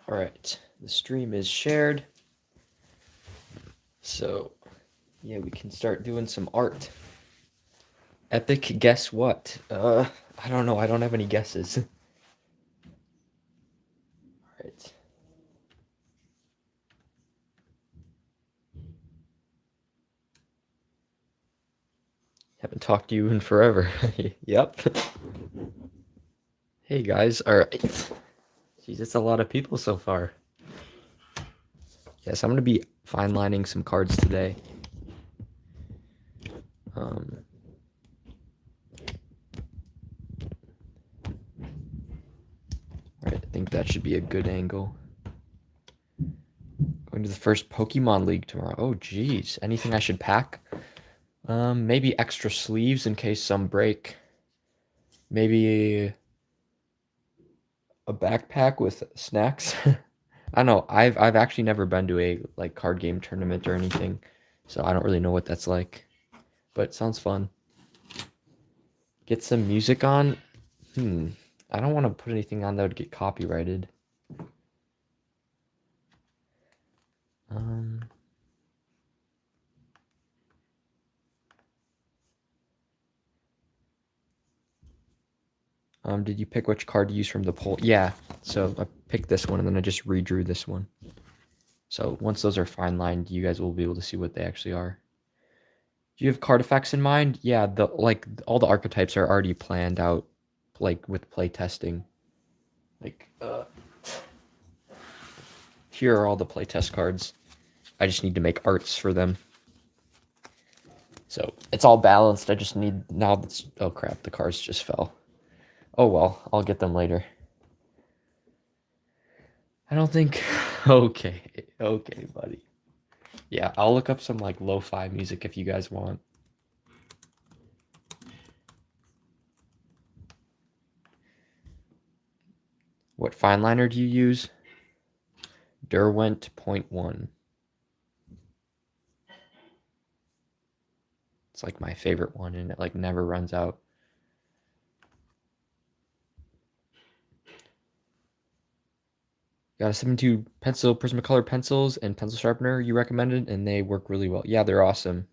All right, the stream is shared. So, yeah, we can start doing some art. Epic guess what? I don't know. I don't have any guesses. All right. Haven't talked to you in forever. Yep. Hey guys. All right. Jeez, that's a lot of people so far. Yes, I'm gonna be fine lining some cards today. All right, I think that should be a good angle. Going to the first Pokemon League tomorrow. Oh, geez. Anything I should pack? Maybe extra sleeves in case some break. Maybe a backpack with snacks. I don't know. I've actually never been to a like card game tournament or anything, so I don't really know what that's like. But it sounds fun. Get some music on. I don't want to put anything on that would get copyrighted. Did you pick which card to use from the poll? Yeah. So I picked this one and then I just redrew this one. So once those are fine lined, you guys will be able to see what they actually are. Do you have card effects in mind? Yeah, all the archetypes are already planned out, like with play testing. Here are all the playtest cards. I just need to make arts for them. So it's all balanced. I just need now. Oh crap! The cards just fell. Oh well, I'll get them later. I don't think. Okay, buddy. Yeah, I'll look up some like lo-fi music if you guys want. What fine liner do you use? Derwent 0.1. It's like my favorite one, and it like never runs out. Got a 72 pencil, Prismacolor pencils and pencil sharpener you recommended, and they work really well. Yeah, they're awesome.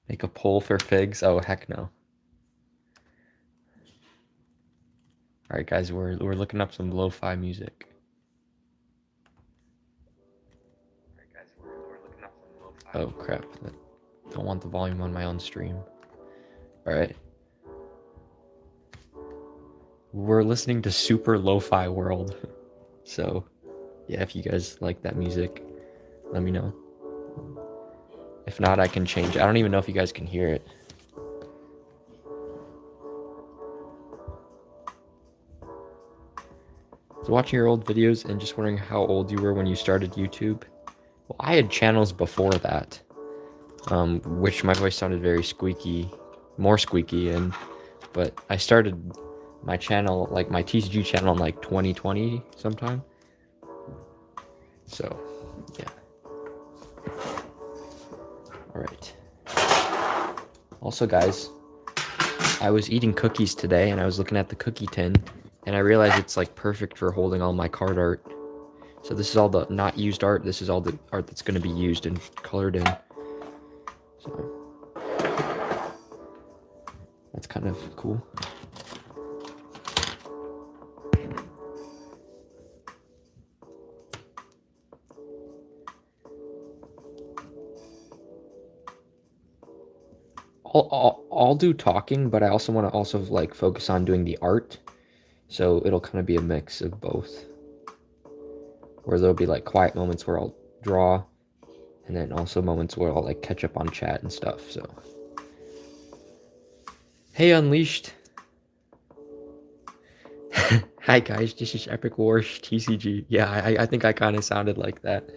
Make a poll for figs? Oh, heck no. All right, guys, we're looking up some lo-fi music. Oh crap! Don't want the volume on my own stream. All right. We're listening to Super Lo-Fi World. So, yeah, if you guys like that music, let me know. If not, I can change it. I don't even know if you guys can hear it. So watching your old videos and just wondering how old you were when you started YouTube. Well, I had channels before that, which my voice sounded very squeaky, more squeaky, but I started my channel, like my TCG channel, in like 2020 sometime. So, yeah. All right. Also, guys, I was eating cookies today, and I was looking at the cookie tin, and I realized it's like perfect for holding all my card art. So this is all the not used art. This is all the art that's going to be used and colored in. So that's kind of cool. I'll do talking, but I also want to like focus on doing the art. So it'll kind of be a mix of both. Where there'll be like quiet moments where I'll draw, and then also moments where I'll like catch up on chat and stuff. So, hey, Unleashed. Hi guys, this is Epic Wars TCG. Yeah, I think I kind of sounded like that.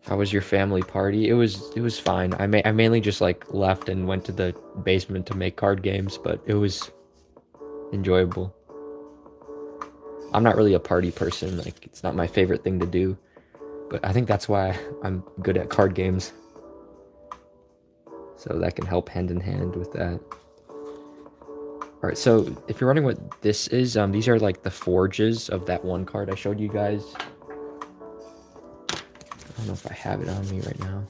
How was your family party? It was fine. I mainly just like left and went to the basement to make card games, but it was enjoyable. I'm not really a party person. Like, it's not my favorite thing to do. But I think that's why I'm good at card games. So that can help hand in hand with that. All right, so if you're wondering what this is, these are like the forges of that one card I showed you guys. I don't know if I have it on me right now.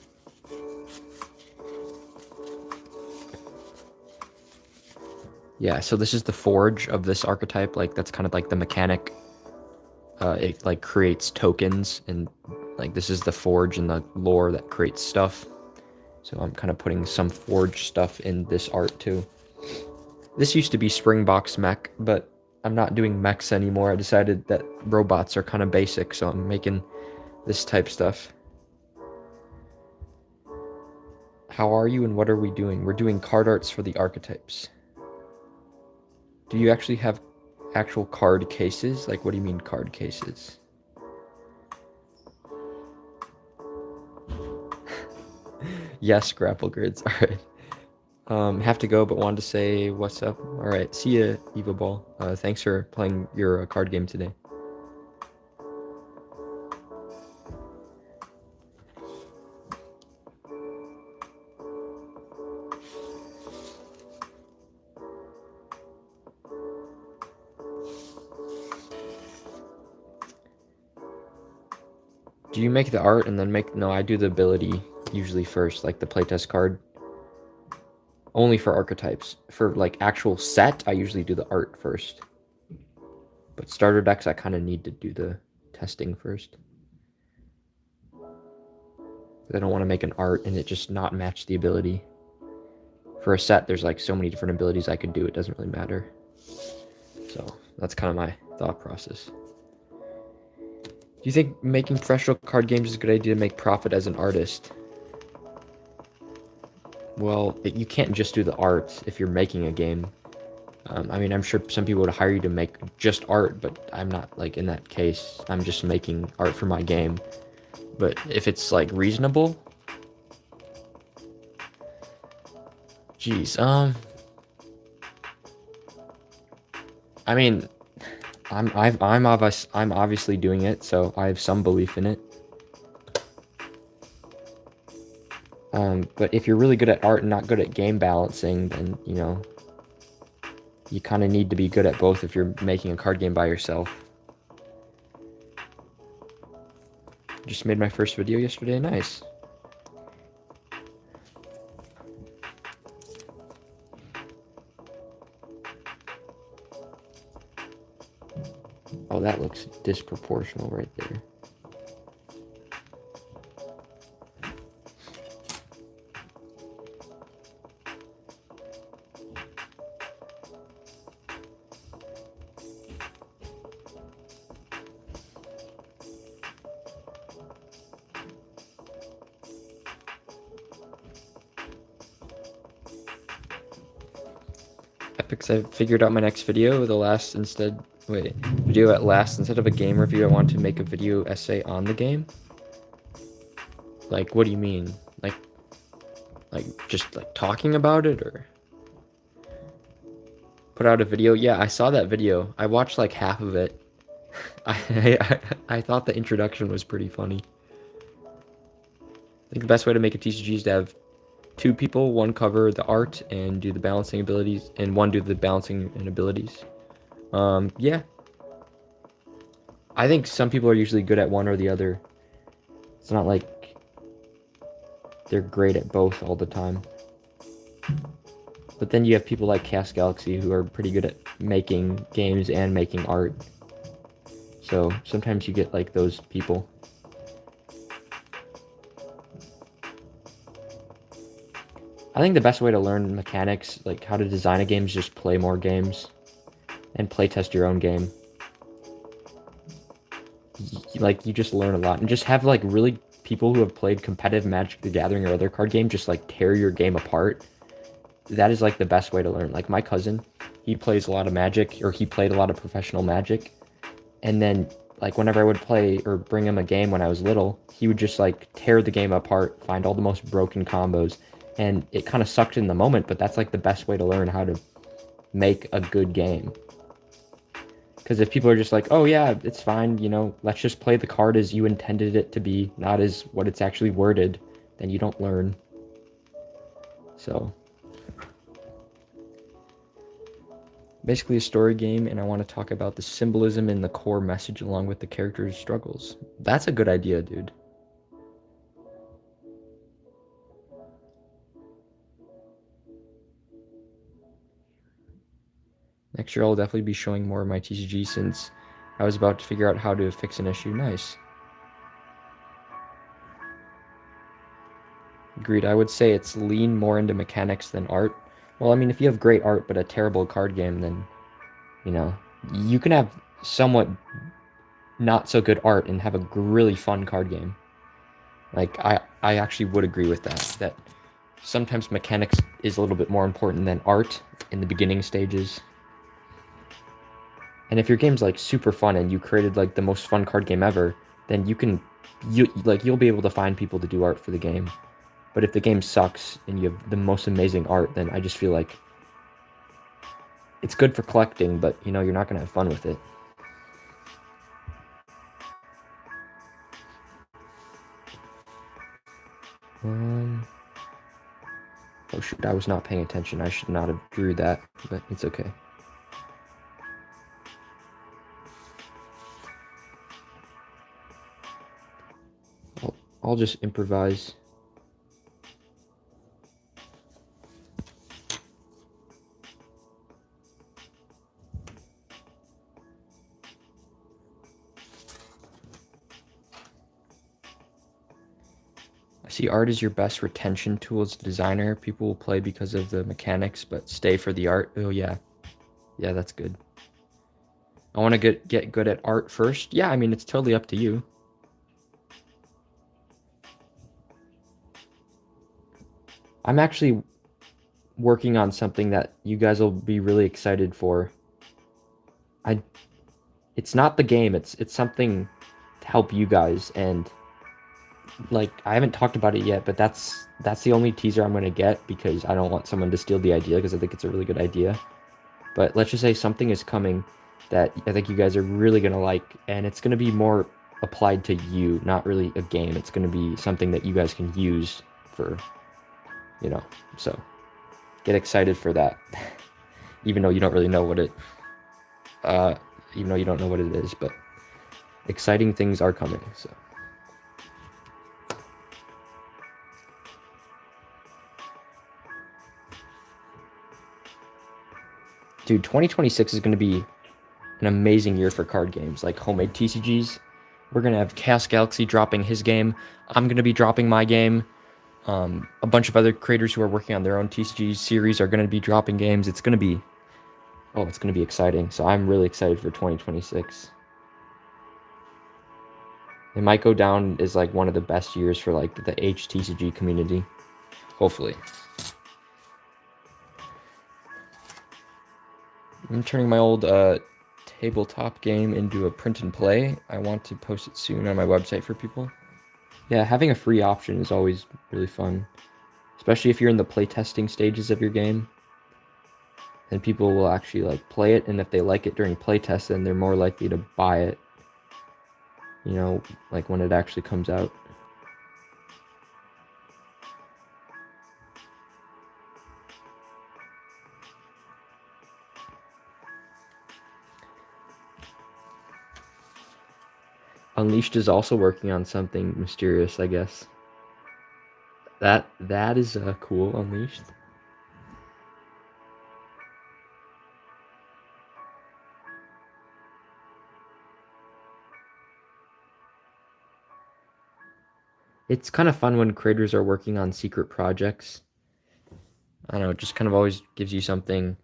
Yeah, so this is the forge of this archetype. Like, that's kind of like the mechanic. It like creates tokens, and like this is the forge and the lore that creates stuff. So I'm kind of putting some forge stuff in this art too. This used to be Springbox mech, but I'm not doing mechs anymore. I decided that robots are kind of basic, so I'm making this type stuff. How are you and what are we doing? We're doing card arts for the archetypes. Do you actually have actual card cases? Like, what do you mean card cases? Yes, grapple grids. All right. Have to go, but wanted to say what's up. All right. See ya, Eva Ball. Thanks for playing your card game today. Do you make the art and then make... No, I do the ability usually first, like the playtest card. Only for archetypes. For like actual set, I usually do the art first. But starter decks, I kind of need to do the testing first. I don't want to make an art and it just not match the ability. For a set, there's like so many different abilities I could do, it doesn't really matter. So that's kind of my thought process. Do you think making professional card games is a good idea to make profit as an artist? Well, you can't just do the art if you're making a game. I mean, I'm sure some people would hire you to make just art, but I'm not like in that case. I'm just making art for my game. But if it's like reasonable, geez, I mean, I'm obviously doing it, so I have some belief in it. But if you're really good at art and not good at game balancing, then, you know, you kind of need to be good at both if you're making a card game by yourself. Just made my first video yesterday. Nice. Oh, that looks disproportional right there. Epics, I figured out my next video. Video at last, instead of a game review, I want to make a video essay on the game. Like, what do you mean? Like just like talking about it, or put out a video? Yeah, I saw that video. I watched like half of it. I thought the introduction was pretty funny. I think the best way to make a TCG is to have two people, one cover the art and do the balancing abilities, and one do the balancing and abilities. Yeah. I think some people are usually good at one or the other. It's not like they're great at both all the time. But then you have people like Cast Galaxy who are pretty good at making games and making art. So sometimes you get like those people. I think the best way to learn mechanics, like how to design a game, is just play more games and play test your own game. Like, you just learn a lot, and just have like really people who have played competitive Magic the Gathering or other card game just like tear your game apart. That is like the best way to learn. Like my cousin, he plays a lot of Magic, or he played a lot of professional Magic, and then like whenever I would play or bring him a game when I was little, he would just like tear the game apart, find all the most broken combos, and it kind of sucked in the moment, but that's like the best way to learn how to make a good game. Because if people are just like, oh yeah, it's fine, you know, let's just play the card as you intended it to be, not as what it's actually worded, then you don't learn. So basically a story game, and I want to talk about the symbolism and the core message along with the characters' struggles. That's a good idea, dude. Next year I'll definitely be showing more of my TCG since I was about to figure out how to fix an issue. Nice. Agreed. I would say it's lean more into mechanics than art. Well, I mean, if you have great art but a terrible card game, then, you know, you can have somewhat not so good art and have a really fun card game. Like, I actually would agree with that sometimes mechanics is a little bit more important than art in the beginning stages. And if your game's like super fun and you created like the most fun card game ever, then you'll be able to find people to do art for the game. But if the game sucks and you have the most amazing art, then I just feel like it's good for collecting, but you know, you're not gonna have fun with it. Oh shoot, I was not paying attention. I should not have drew that, but it's okay. I'll just improvise. I see art is your best retention tool as a designer. People will play because of the mechanics, but stay for the art. Oh yeah. Yeah, that's good. I want to get good at art first. Yeah, I mean, it's totally up to you. I'm actually working on something that you guys will be really excited for. It's not the game, it's something to help you guys, and like I haven't talked about it yet, but that's the only teaser I'm going to get because I don't want someone to steal the idea because I think it's a really good idea. But let's just say something is coming that I think you guys are really going to like, and it's going to be more applied to you, not really a game. It's going to be something that you guys can use for, you know, so get excited for that. Even though you don't really know what it even though you don't know what it is, but exciting things are coming, so. Dude, 2026 is going to be an amazing year for card games, like homemade TCGs. We're going to have Chaos Galaxy dropping his game. I'm going to be dropping my game. A bunch of other creators who are working on their own TCG series are going to be dropping games. It's going to be exciting. So I'm really excited for 2026. It might go down as like one of the best years for like the HTCG community. Hopefully. I'm turning my old tabletop game into a print and play. I want to post it soon on my website for people. Yeah, having a free option is always really fun, especially if you're in the playtesting stages of your game. And people will actually like play it, and if they like it during playtest, then they're more likely to buy it, you know, like when it actually comes out. Unleashed is also working on something mysterious, I guess. That is cool, Unleashed. It's kind of fun when creators are working on secret projects. I don't know, it just kind of always gives you something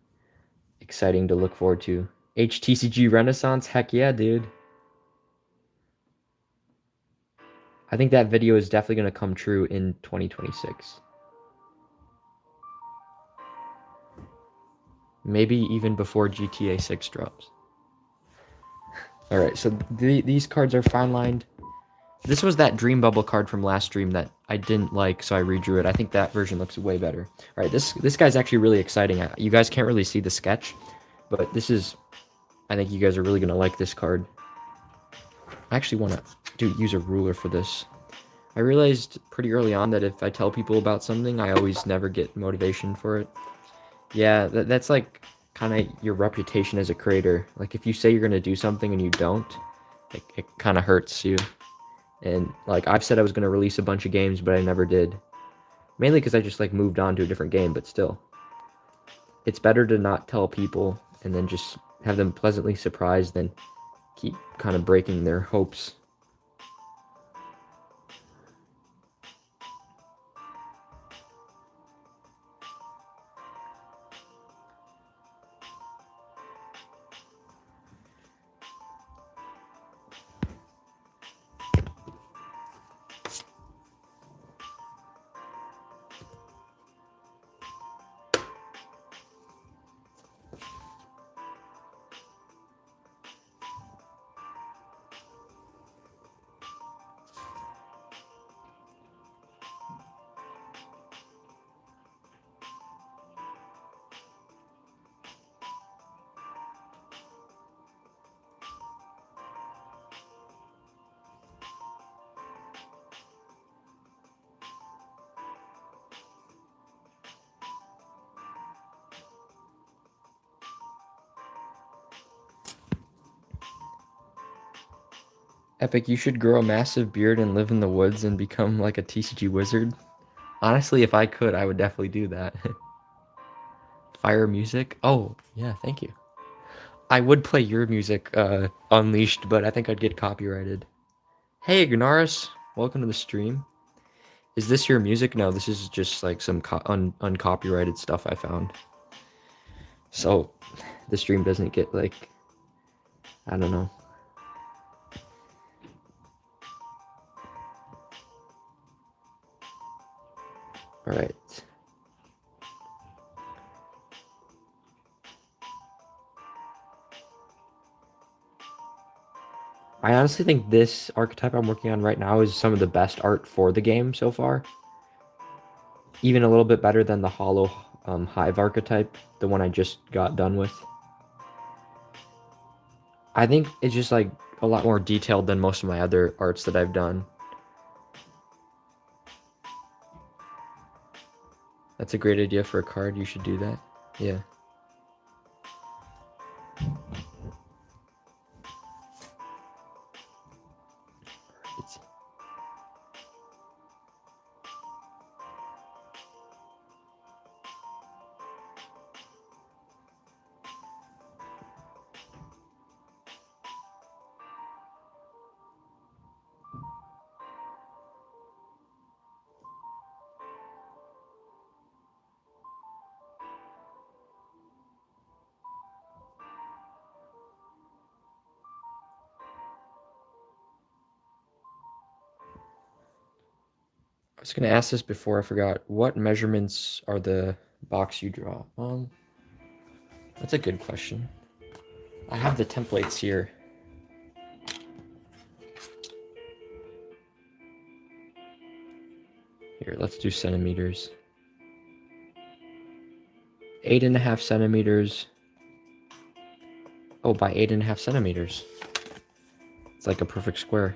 exciting to look forward to. HTCG Renaissance? Heck yeah, dude. I think that video is definitely going to come true in 2026. Maybe even before GTA 6 drops. Alright, so these cards are fine lined. This was that Dream Bubble card from last stream that I didn't like, so I redrew it. I think that version looks way better. Alright, this guy's actually really exciting. You guys can't really see the sketch, but this is I think you guys are really gonna like this card. I actually want to use a ruler for this. I realized pretty early on that if I tell people about something, I always never get motivation for it. Yeah, that's like kind of your reputation as a creator. Like if you say you're gonna do something and you don't, it kind of hurts you. And like I've said I was gonna release a bunch of games, but I never did. Mainly because I just like moved on to a different game, but still. It's better to not tell people and then just have them pleasantly surprised than keep kind of breaking their hopes. Epic, you should grow a massive beard and live in the woods and become like a TCG wizard. Honestly, if I could, I would definitely do that. Fire music? Oh, yeah, thank you. I would play your music, Unleashed, but I think I'd get copyrighted. Hey, Ignaris, welcome to the stream. Is this your music? No, this is just like some uncopyrighted stuff I found. So, the stream doesn't get like, I don't know. All right. I honestly think this archetype I'm working on right now is some of the best art for the game so far. Even a little bit better than the Hollow Hive archetype, the one I just got done with. I think it's just like a lot more detailed than most of my other arts that I've done. That's a great idea for a card. You should do that. Yeah. I was gonna ask this before I forgot. What measurements are the box you draw? That's a good question. I have the templates here. Here, let's do centimeters. 8.5 centimeters. Oh, by 8.5 centimeters. It's like a perfect square.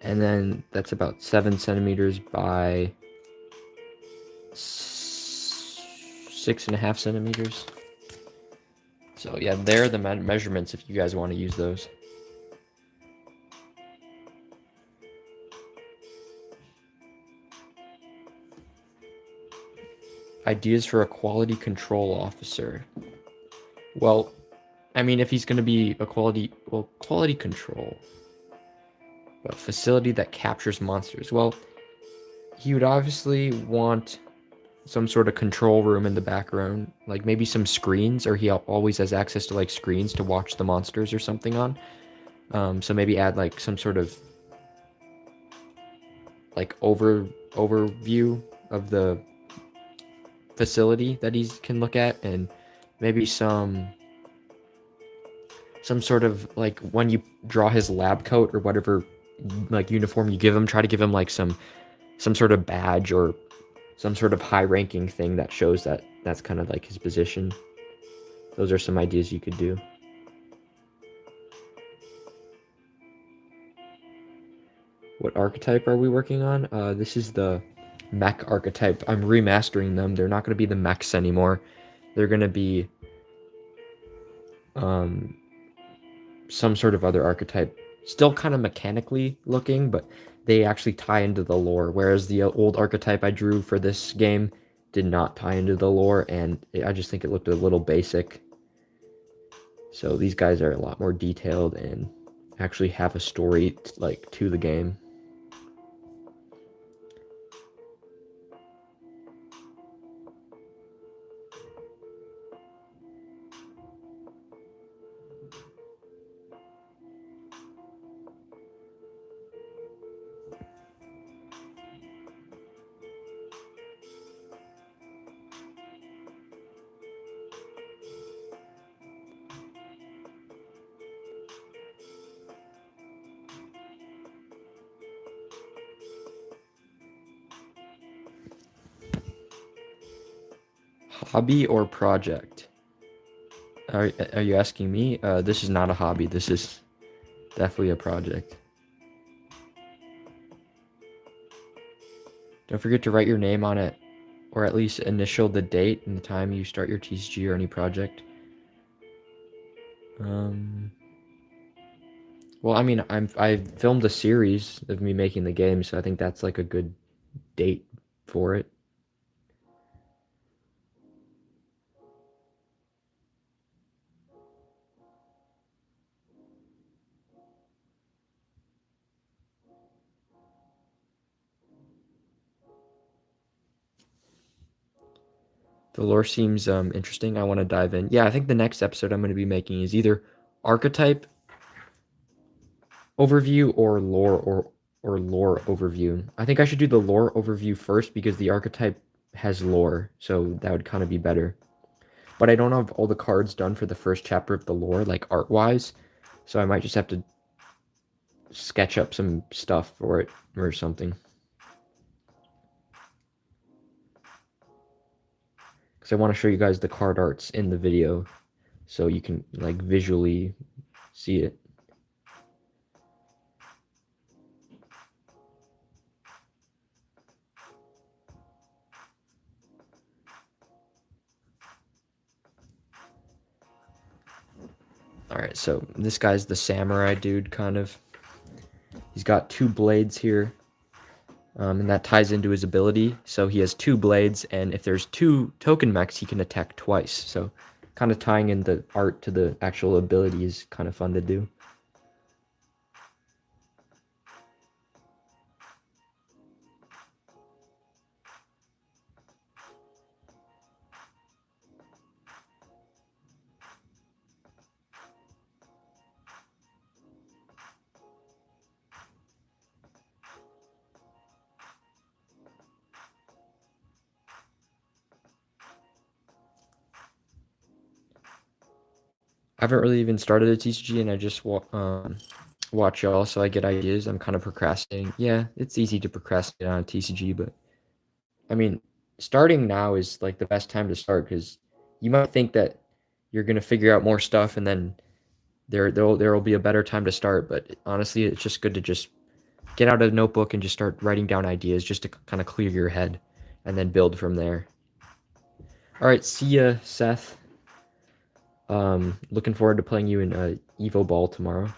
And then that's about 7 centimeters by 6.5 centimeters. So yeah, they're the measurements if you guys want to use those. Ideas for a quality control officer. Well, I mean, if he's going to be a quality control. A facility that captures monsters. Well, he would obviously want some sort of control room in the background, like maybe some screens, or he always has access to like screens to watch the monsters or something on. So maybe add like some sort of like overview of the facility that he can look at, and maybe some sort of like when you draw his lab coat or whatever like uniform you give him, try to give him like some sort of badge or some sort of high-ranking thing that shows that that's kind of like his position. Those are some ideas you could do. What archetype are we working on? This is the mech archetype. I'm remastering them. They're not going to be the mechs anymore. They're going to be some sort of other archetype. Still kind of mechanically looking, but they actually tie into the lore. Whereas the old archetype I drew for this game did not tie into the lore, and I just think it looked a little basic. So these guys are a lot more detailed and actually have a story like to the game. Hobby or project? Are you asking me? This is not a hobby. This is definitely a project. Don't forget to write your name on it, or at least initial the date and the time you start your TCG or any project. Well, I mean, I filmed a series of me making the game, so I think that's like a good date for it. The lore seems interesting. I want to dive in. Yeah, I think the next episode I'm going to be making is either archetype overview or lore overview. I think I should do the lore overview first because the archetype has lore, so that would kind of be better. But I don't have all the cards done for the first chapter of the lore, like art-wise, so I might just have to sketch up some stuff for it or something. Because I want to show you guys the card arts in the video so you can like visually see it. Alright, so this guy's the samurai dude, kind of. He's got two blades here, and that ties into his ability. So he has two blades, and if there's two token mechs, he can attack twice. So kind of tying in the art to the actual ability is kind of fun to do. I haven't really even started a TCG, and I just watch y'all, so I get ideas. I'm kind of procrastinating. Yeah, it's easy to procrastinate on a TCG, but I mean, starting now is like the best time to start because you might think that you're gonna figure out more stuff, and then there will be a better time to start. But honestly, it's just good to just get out a notebook and just start writing down ideas just to kind of clear your head, and then build from there. All right, see ya, Seth. Looking forward to playing you in Evo Ball tomorrow.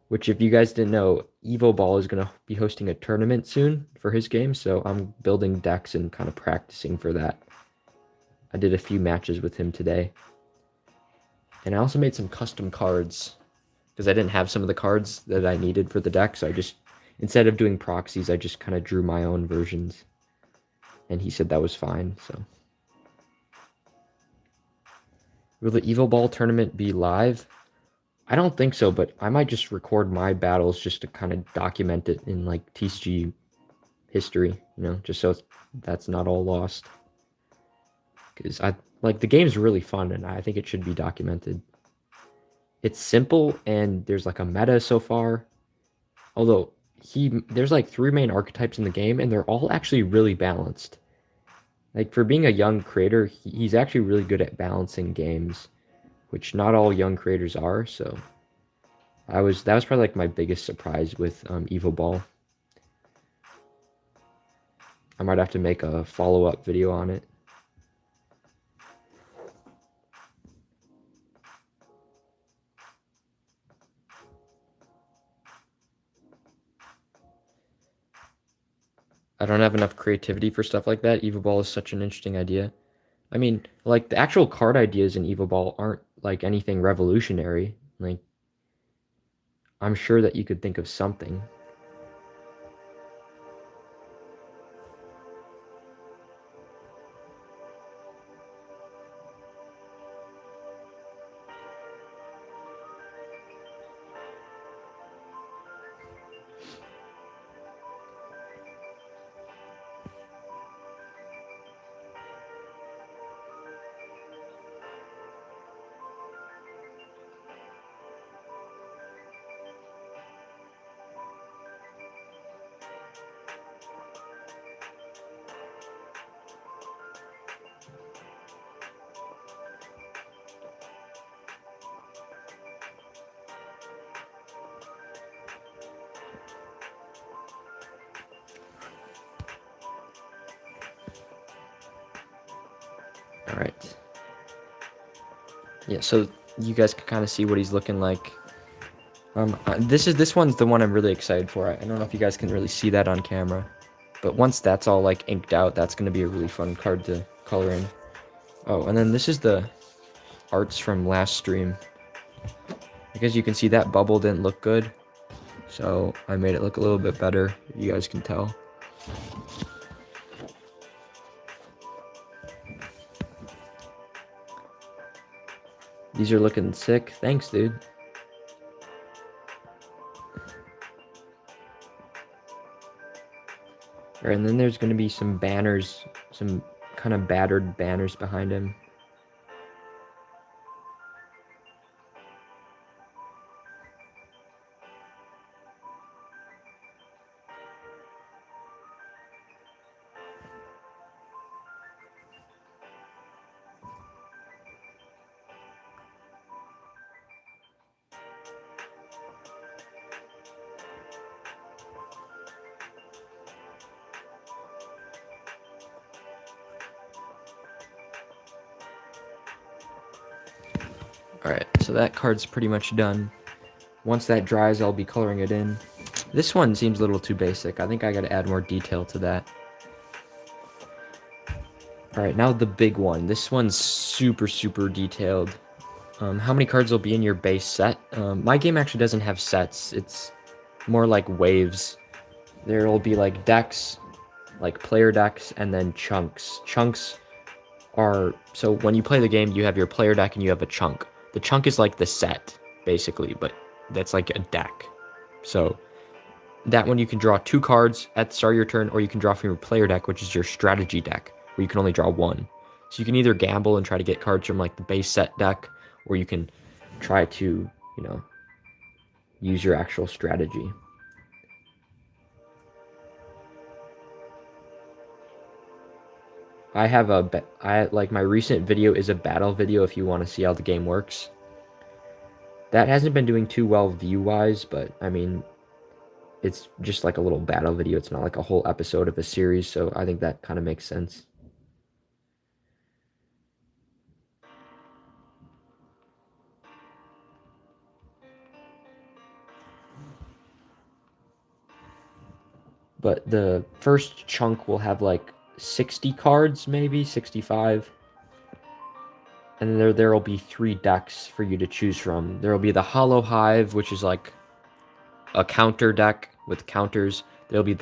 Which, if you guys didn't know, Evo Ball is gonna be hosting a tournament soon for his game, so I'm building decks and kind of practicing for that. I did a few matches with him today. And I also made some custom cards because I didn't have some of the cards that I needed for the deck, so I just, instead of doing proxies, I just kind of drew my own versions. And he said that was fine, so. Will the Evo Ball tournament be live? I don't think so, but I might just record my battles just to kind of document it in like TCG history, just so that's not all lost. Because I like the game's really fun and I think it should be documented. It's simple and there's like a meta so far. Although there's like three main archetypes in the game and they're all actually really balanced. Like for being a young creator, he's actually really good at balancing games, which not all young creators are, so That was probably like my biggest surprise with Evo Ball. I might have to make a follow-up video on it. I don't have enough creativity for stuff like that. Evo Ball is such an interesting idea. I mean, like the actual card ideas in Evo Ball aren't like anything revolutionary. Like I'm sure that you could think of something. All right. Yeah, so you guys can kind of see what he's looking like. This one's the one I'm really excited for. I don't know if you guys can really see that on camera, but once that's all like inked out, that's gonna be a really fun card to color in. Oh, and then this is the arts from last stream. Because you can see that bubble didn't look good, so I made it look a little bit better. You guys can tell. These are looking sick. Thanks, dude. Alright, and then there's going to be some banners, some kind of battered banners behind him. Alright, so that card's pretty much done. Once that dries, I'll be coloring it in. This one seems a little too basic. I think I gotta add more detail to that. Alright, now the big one. This one's super, super detailed. How many cards will be in your base set? My game actually doesn't have sets. It's more like waves. There will be like decks, like player decks, and then chunks. Chunks are, so when you play the game, you have your player deck and you have a chunk. The chunk is like the set, basically, but that's like a deck. So that one you can draw 2 cards at the start of your turn, or you can draw from your player deck, which is your strategy deck, where you can only draw 1. So you can either gamble and try to get cards from like the base set deck, or you can try to, you know, use your actual strategy. I have like my recent video is a battle video if you want to see how the game works. That hasn't been doing too well view-wise, but I mean, it's just like a little battle video. It's not like a whole episode of a series, so I think that kind of makes sense. But the first chunk will have like 60 cards, maybe 65. And then there will be 3 decks for you to choose from. There will be the Hollow Hive, which is like a counter deck with counters. There'll be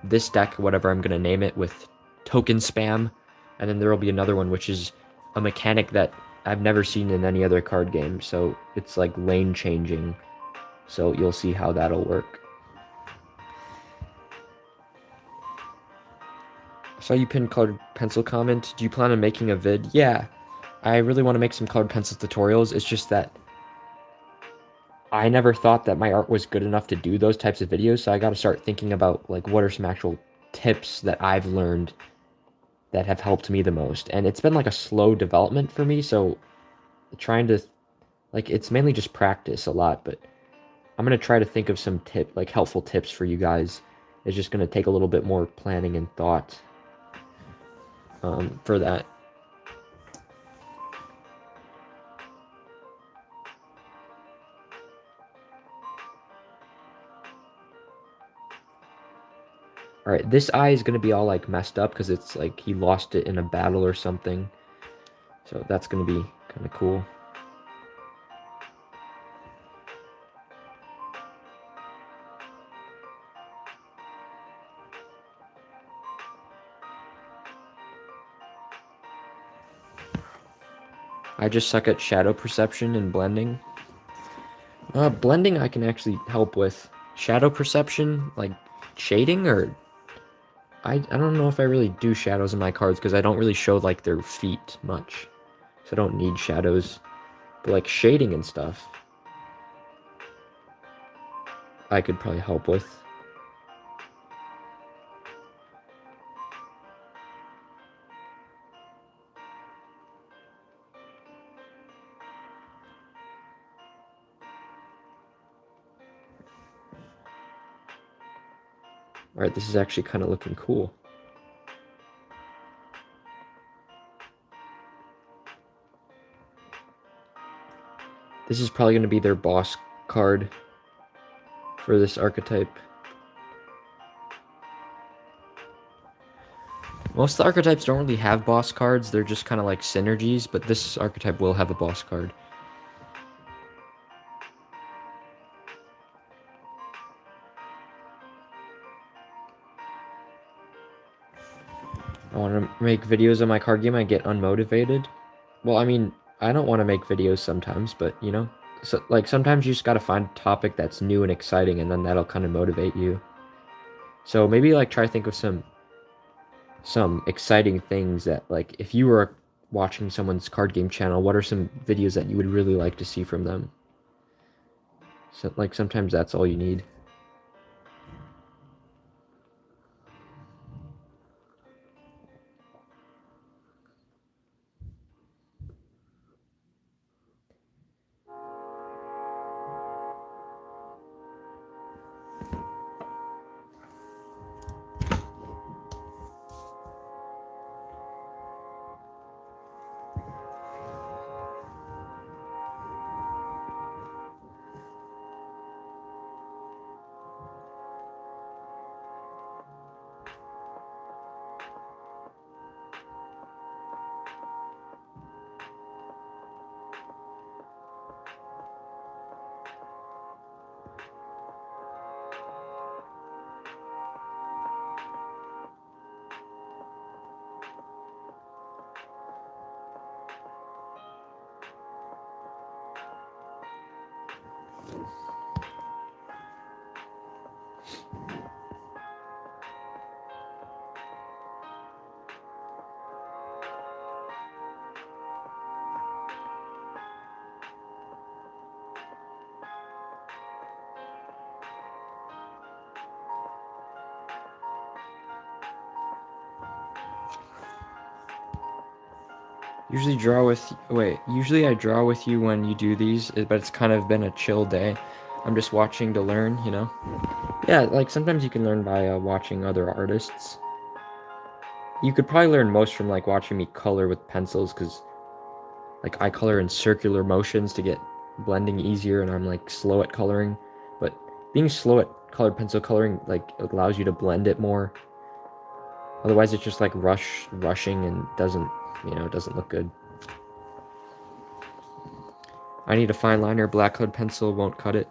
this deck, whatever I'm gonna name it, with token spam, and then there will be another one which is a mechanic that I've never seen in any other card game. So it's like lane changing. So you'll see how that'll work. I saw you pinned colored pencil comment. Do you plan on making a vid? Yeah, I really want to make some colored pencil tutorials. It's just that I never thought that my art was good enough to do those types of videos, so I got to start thinking about like what are some actual tips that I've learned that have helped me the most. And it's been like a slow development for me, so trying to, like, it's mainly just practice a lot, but I'm gonna try to think of some helpful tips for you guys. It's just gonna take a little bit more planning and thought for that. All right, this eye is gonna be all like messed up because it's like he lost it in a battle or something. So that's gonna be kind of cool. I just suck at shadow perception and blending. Blending I can actually help with. Shadow perception, like shading, or I don't know if I really do shadows in my cards because I don't really show like their feet much. So I don't need shadows. But like shading and stuff, I could probably help with. Alright, this is actually kind of looking cool. This is probably going to be their boss card for this archetype. Most of the archetypes don't really have boss cards, they're just kind of like synergies, but this archetype will have a boss card. I want to make videos on my card game, I get unmotivated. Well, I mean, I don't want to make videos sometimes, but you know, so like sometimes you just got to find a topic that's new and exciting, and then that'll kind of motivate you. So maybe like try to think of some exciting things that, like, if you were watching someone's card game channel, what are some videos that you would really like to see from them? So like sometimes that's all you need. Usually I draw with you when you do these, but it's kind of been a chill day. I'm just watching to learn, you know? Yeah, like sometimes you can learn by watching other artists. You could probably learn most from like watching me color with pencils, because like I color in circular motions to get blending easier, and I'm like slow at coloring. But being slow at colored pencil coloring like allows you to blend it more. Otherwise it's just like rushing and doesn't, doesn't look good. I need a fine liner, black colored pencil won't cut it.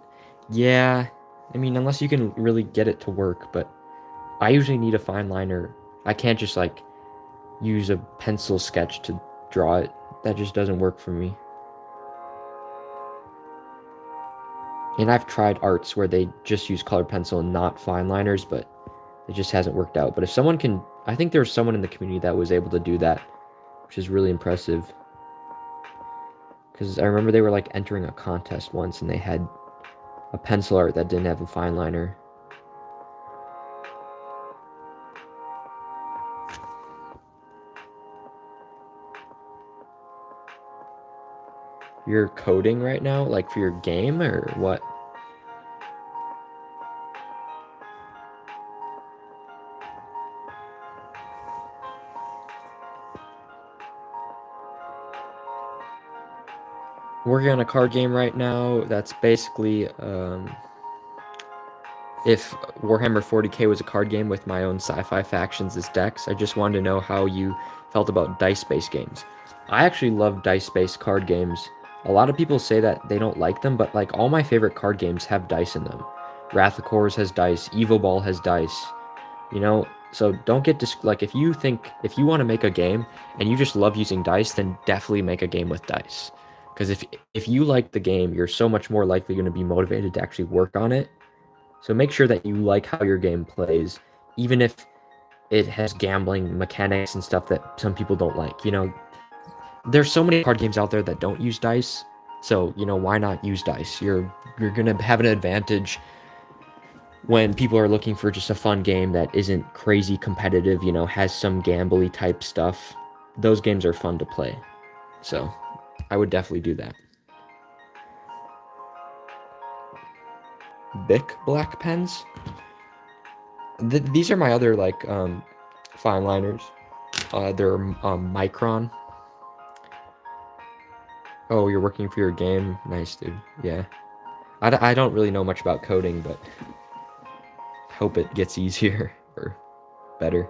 Yeah, I mean, unless you can really get it to work, but I usually need a fine liner. I can't just like use a pencil sketch to draw it. That just doesn't work for me. And I've tried arts where they just use colored pencil and not fine liners, but it just hasn't worked out. But if someone can, I think there's someone in the community that was able to do that, which is really impressive. Because I remember they were like entering a contest once and they had a pencil art that didn't have a fine liner. You're coding right now, like for your game or what? working on a card game right now that's basically if Warhammer 40k was a card game with my own sci-fi factions as decks. I just wanted to know how you felt about dice-based games. I actually love dice-based card games. A lot of people say that they don't like them, but like all my favorite card games have dice in them. Wrath of Kors has dice, Evo Ball has dice, you know? So don't get like if you want to make a game and you just love using dice, then definitely make a game with dice. Because if you like the game, you're so much more likely going to be motivated to actually work on it. So make sure that you like how your game plays, even if it has gambling mechanics and stuff that some people don't like. There's so many card games out there that don't use dice. So, why not use dice? You're gonna have an advantage when people are looking for just a fun game that isn't crazy competitive, has some gambly type stuff. Those games are fun to play. So, I would definitely do that. Bic black pens? These are my other like fine liners. They're Micron. Oh, you're working for your game? Nice, dude. Yeah. I don't really know much about coding, but hope it gets easier or better.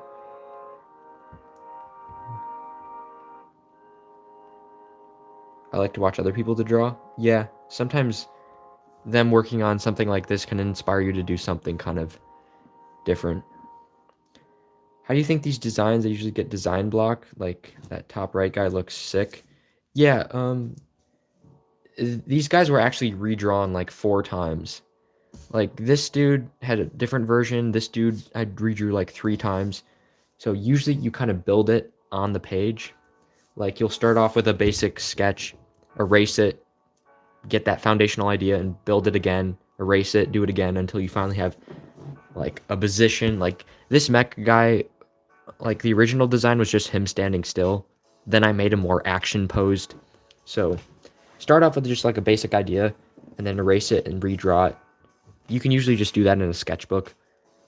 I like to watch other people to draw. Yeah, sometimes them working on something like this can inspire you to do something kind of different. How do you think these designs, they usually get design block? Like that top right guy looks sick. Yeah, these guys were actually redrawn like 4 times. Like this dude had a different version. This dude I redrew like 3 times. So usually you kind of build it on the page. Like you'll start off with a basic sketch, erase it, get that foundational idea and build it again, erase it, do it again until you finally have like a position. Like this mech guy, like the original design was just him standing still. Then I made him more action posed. So start off with just like a basic idea and then erase it and redraw it. You can usually just do that in a sketchbook.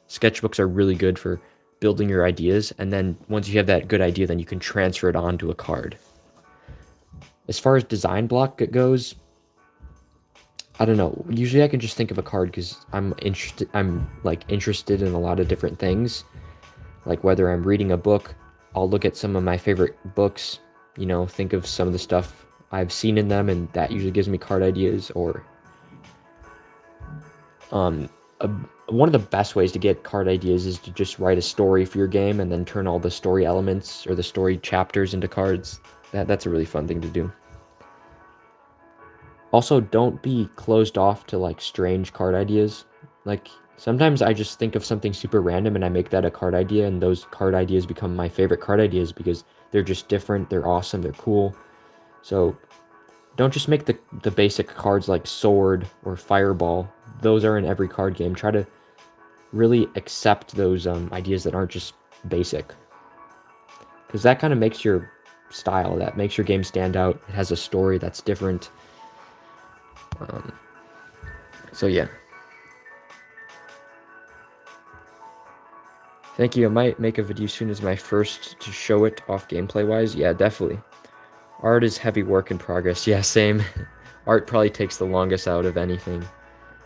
Sketchbooks are really good for building your ideas, and then once you have that good idea, then you can transfer it onto a card. As far as design block goes, I don't know. Usually I can just think of a card because I'm like interested in a lot of different things. Like whether I'm reading a book, I'll look at some of my favorite books, think of some of the stuff I've seen in them, and that usually gives me card ideas. Or um, a, one of the best ways to get card ideas is to just write a story for your game and then turn all the story elements or the story chapters into cards. That's a really fun thing to do. Also, don't be closed off to like strange card ideas. Like sometimes I just think of something super random and I make that a card idea, and those card ideas become my favorite card ideas because they're just different, they're awesome, they're cool. So don't just make the basic cards like sword or fireball. Those are in every card game. Try to really accept those ideas that aren't just basic, because that kind of makes your style, that makes your game stand out. It has a story that's different. Um, so yeah. Thank you. I might make a video soon as my first to show it off gameplay wise. Yeah, definitely. Art is heavy work in progress. Yeah, same. Art probably takes the longest out of anything.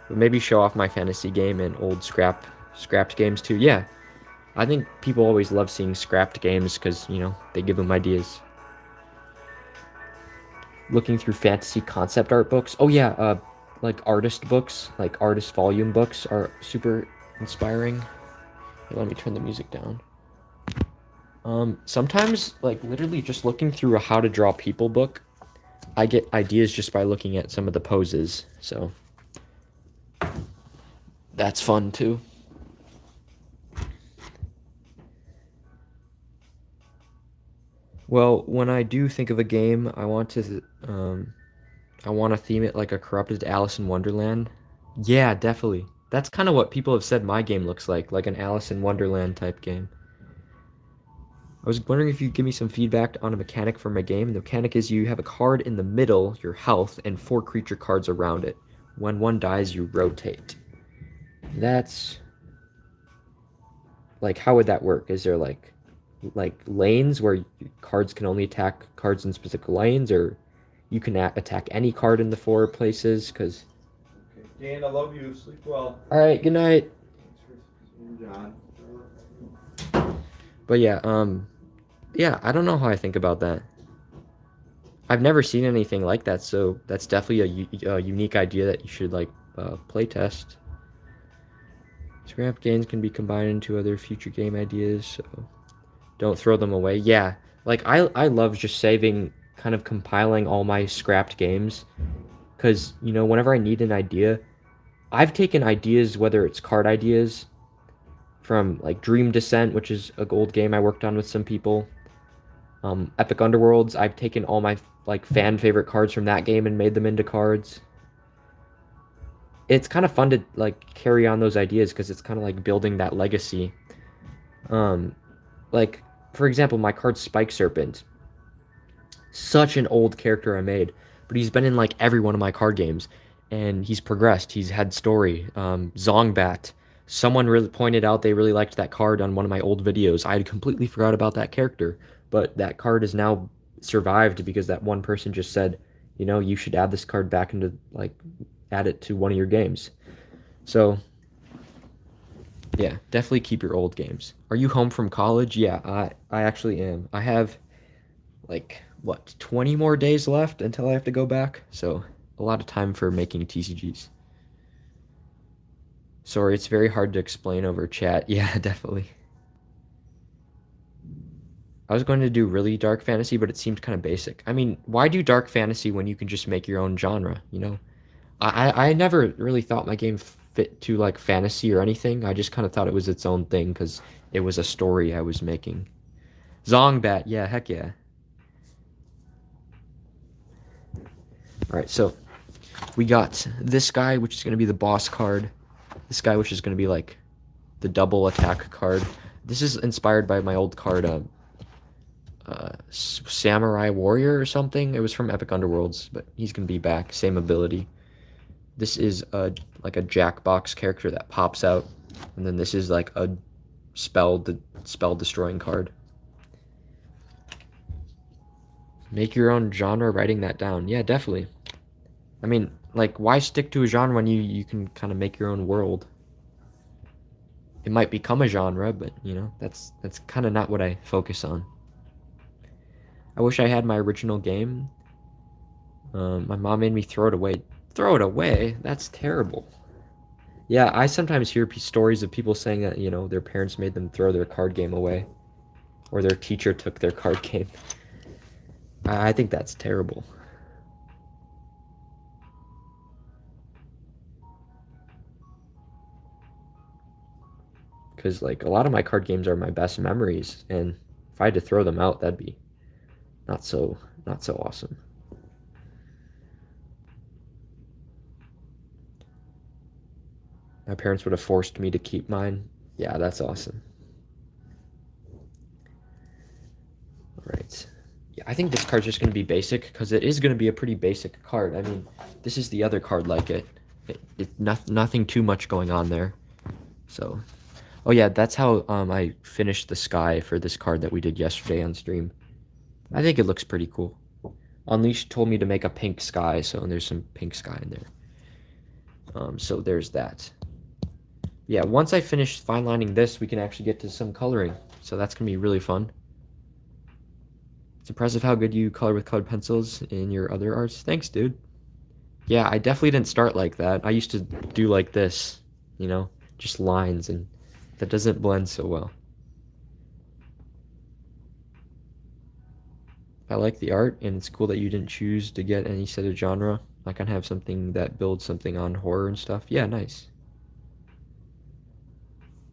But maybe show off my fantasy game and old scrapped games too. Yeah, I think people always love seeing scrapped games because, they give them ideas. Looking through fantasy concept art books. Oh yeah, like artist books, like artist volume books are super inspiring. Here, let me turn the music down. Sometimes, like literally just looking through a how to draw people book, I get ideas just by looking at some of the poses. So that's fun too. Well, when I do think of a game, I want to theme it like a corrupted Alice in Wonderland. Yeah, definitely. That's kind of what people have said my game looks like an Alice in Wonderland type game. I was wondering if you'd give me some feedback on a mechanic for my game. The mechanic is you have a card in the middle, your health, and 4 creature cards around it. When one dies, you rotate. That's like, how would that work? Is there like lanes where cards can only attack cards in specific lanes, or You can attack any card in the 4 places, because... Okay. Dan, I love you. Sleep well. Alright, good night. Thanks for John. But yeah, I don't know how I think about that. I've never seen anything like that, so that's definitely a unique idea that you should, like, play test. Scrap games can be combined into other future game ideas, so don't throw them away. Yeah, like, I love just saving, kind of compiling all my scrapped games, because, whenever I need an idea, I've taken ideas, whether it's card ideas, from, like, Dream Descent, which is a old game I worked on with some people. Epic Underworlds, I've taken all my, like, fan favorite cards from that game and made them into cards. It's kind of fun to, like, carry on those ideas, because it's kind of like building that legacy. Um, like, for example, my card Spike Serpent. Such an old character I made, but he's been in, like, every one of my card games, and he's progressed. He's had story. Zongbat. Someone really pointed out they really liked that card on one of my old videos. I had completely forgot about that character, but that card has now survived because that one person just said, you should add this card back into, like, add it to one of your games. So, yeah, definitely keep your old games. Are you home from college? Yeah, I actually am. I have, like, what, 20 more days left until I have to go back? So, a lot of time for making TCGs. Sorry, it's very hard to explain over chat. Yeah, definitely. I was going to do really dark fantasy, but it seemed kind of basic. I mean, why do dark fantasy when you can just make your own genre, I never really thought my game fit to, like, fantasy or anything. I just kind of thought it was its own thing because it was a story I was making. Zongbat, yeah, heck yeah. Alright, so we got this guy, which is going to be the boss card. This guy, which is going to be, like, the double attack card. This is inspired by my old card, Samurai Warrior or something. It was from Epic Underworlds, but he's going to be back. Same ability. This is like a Jackbox character that pops out, and then this is like a spell destroying card. Make your own genre, writing that down. Yeah, definitely. I mean, like, why stick to a genre when you can kind of make your own world? It might become a genre, but that's kind of not what I focus on. I wish I had my original game. My mom made me throw it away. Throw it away? That's terrible. Yeah, I sometimes hear stories of people saying that, their parents made them throw their card game away. Or their teacher took their card game. I think that's terrible. Because, like, a lot of my card games are my best memories, and if I had to throw them out, that'd be not so awesome. My parents would have forced me to keep mine. Yeah, that's awesome. Alright. Yeah, I think this card's just going to be basic, because it is going to be a pretty basic card. I mean, this is the other card like it. Nothing too much going on there. So, oh yeah, that's how I finished the sky for this card that we did yesterday on stream. I think it looks pretty cool. Unleashed told me to make a pink sky, so there's some pink sky in there. So there's that. Yeah, once I finish fine lining this, we can actually get to some coloring. So that's going to be really fun. It's impressive how good you color with colored pencils in your other arts. Thanks, dude. Yeah, I definitely didn't start like that. I used to do like this, just lines, and that doesn't blend so well. I like the art, and it's cool that you didn't choose to get any set of genre. I can have something that builds something on horror and stuff. Yeah, nice.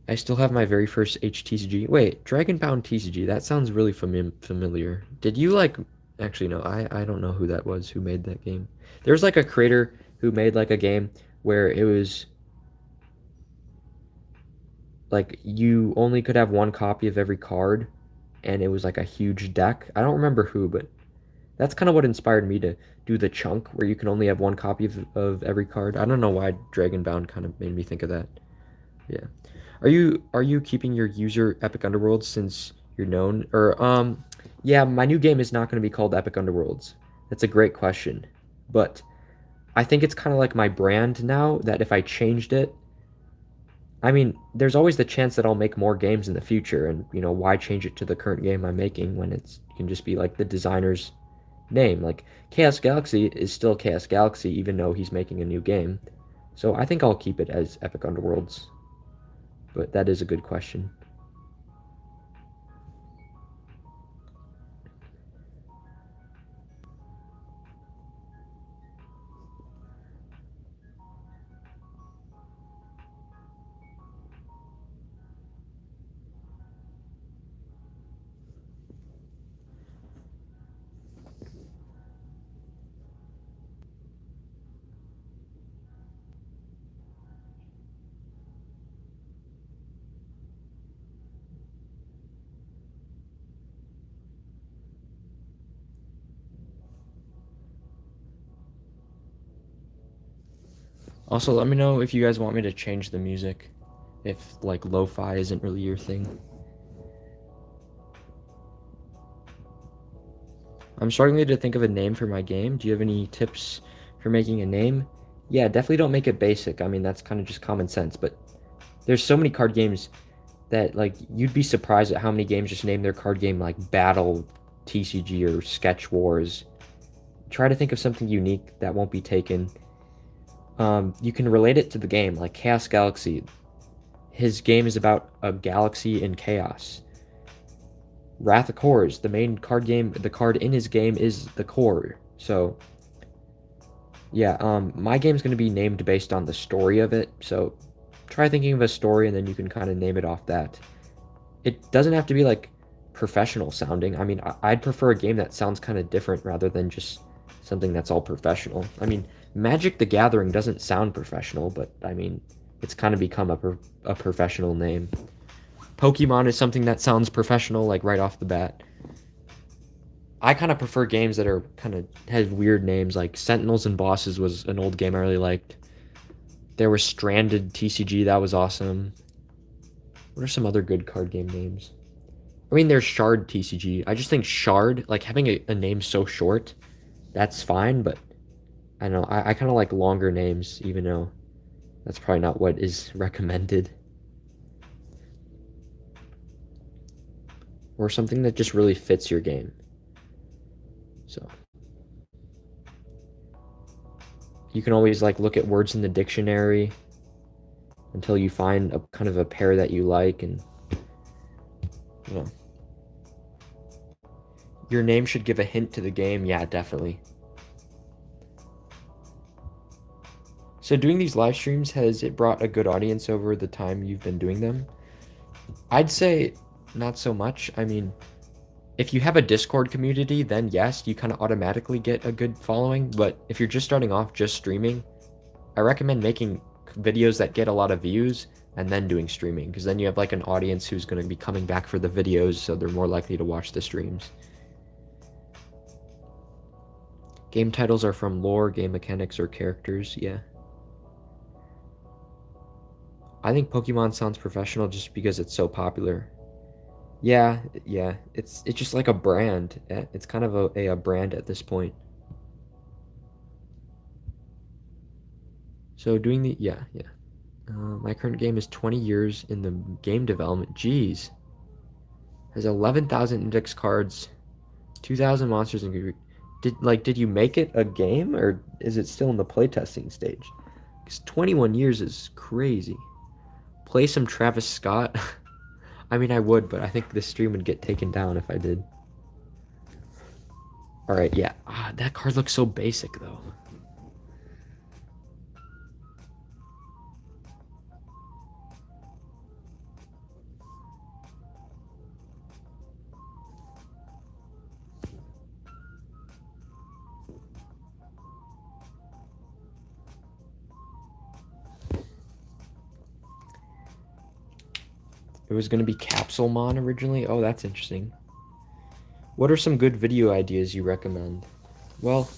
I still have my very first HTCG. Wait, Dragonbound TCG. That sounds really familiar. Did you, like... Actually, no, I don't know who that was, who made that game. There's, like, a creator who made, like, a game where it was... like, you only could have one copy of every card, and it was, like, a huge deck. I don't remember who, but that's kind of what inspired me to do the chunk, where you can only have one copy of every card. I don't know why Dragonbound kind of made me think of that. Yeah. Are you keeping your user Epic Underworlds since you're known? Or, yeah, my new game is not going to be called Epic Underworlds. That's a great question. But I think it's kind of like my brand now that if I changed it, I mean, there's always the chance that I'll make more games in the future, and why change it to the current game I'm making when it can just be like the designer's name. Like Chaos Galaxy is still Chaos Galaxy even though he's making a new game. So I think I'll keep it as Epic Underworlds. But that is a good question. Also, let me know if you guys want me to change the music. If like lo-fi isn't really your thing. I'm struggling to think of a name for my game. Do you have any tips for making a name? Yeah, definitely don't make it basic. I mean, that's kind of just common sense, but there's so many card games that like you'd be surprised at how many games just name their card game like Battle, TCG, or Sketch Wars. Try to think of something unique that won't be taken. You can relate it to the game, like Chaos Galaxy. His game is about a galaxy in chaos. Wrath of Cores, the main card game, the card in his game is the core. So, yeah, my game's going to be named based on the story of it. So, try thinking of a story and then you can kind of name it off that. It doesn't have to be like professional sounding. I mean, I'd prefer a game that sounds kind of different rather than just something that's all professional. I mean, Magic the Gathering doesn't sound professional, but I mean, it's kind of become a professional name. Pokemon is something that sounds professional, like right off the bat. I kind of prefer games that are kind of have weird names, like Sentinels and Bosses was an old game I really liked. There was Stranded TCG, that was awesome. What are some other good card game names? I mean, there's Shard TCG. I just think Shard, like having a name so short, that's fine, but I don't know. I kind of like longer names, even though that's probably not what is recommended. Or something that just really fits your game. So you can always like look at words in the dictionary until you find a kind of a pair that you like, and you know your name should give a hint to the game. Yeah, definitely. So doing these live streams, has it brought a good audience over the time you've been doing them? I'd say not so much. I mean, if you have a Discord community, then yes, you kind of automatically get a good following. But if you're just starting off just streaming, I recommend making videos that get a lot of views and then doing streaming, because then you have like an audience who's going to be coming back for the videos, so they're more likely to watch the streams. Game titles are from lore, game mechanics, or characters. Yeah. I think Pokemon sounds professional just because it's so popular. Yeah, yeah. It's just like a brand. It's kind of a brand at this point. So doing the yeah, yeah. My current game is 20 years in the game development. Jeez. Has 11,000 index cards, 2,000 monsters, and did you make it a game, or is it still in the playtesting stage? Because 21 years is crazy. Play some Travis Scott. I mean, I would, but I think this stream would get taken down if I did. All right, yeah. That card looks so basic though. It was going to be Capsulemon originally. Oh, that's interesting. What are some good video ideas you recommend? Well,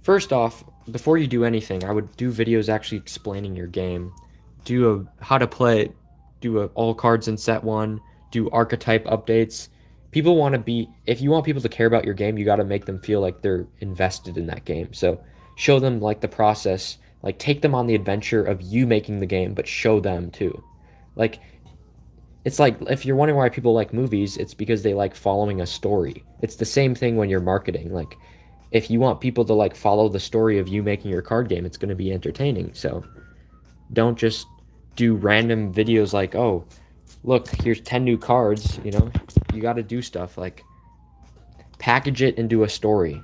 first off, before you do anything, I would do videos actually explaining your game. Do a how to play it, do a all cards in set one, do archetype updates, people want to be, if you want people to care about your game, you got to make them feel like they're invested in that game. So show them like the process, like take them on the adventure of you making the game, but show them too. Like it's like if you're wondering why people like movies, it's because they like following a story. It's the same thing when you're marketing. Like if you want people to like follow the story of you making your card game, it's going to be entertaining. So don't just do random videos like, oh, look, here's 10 new cards, you know. You got to do stuff like package it into a story.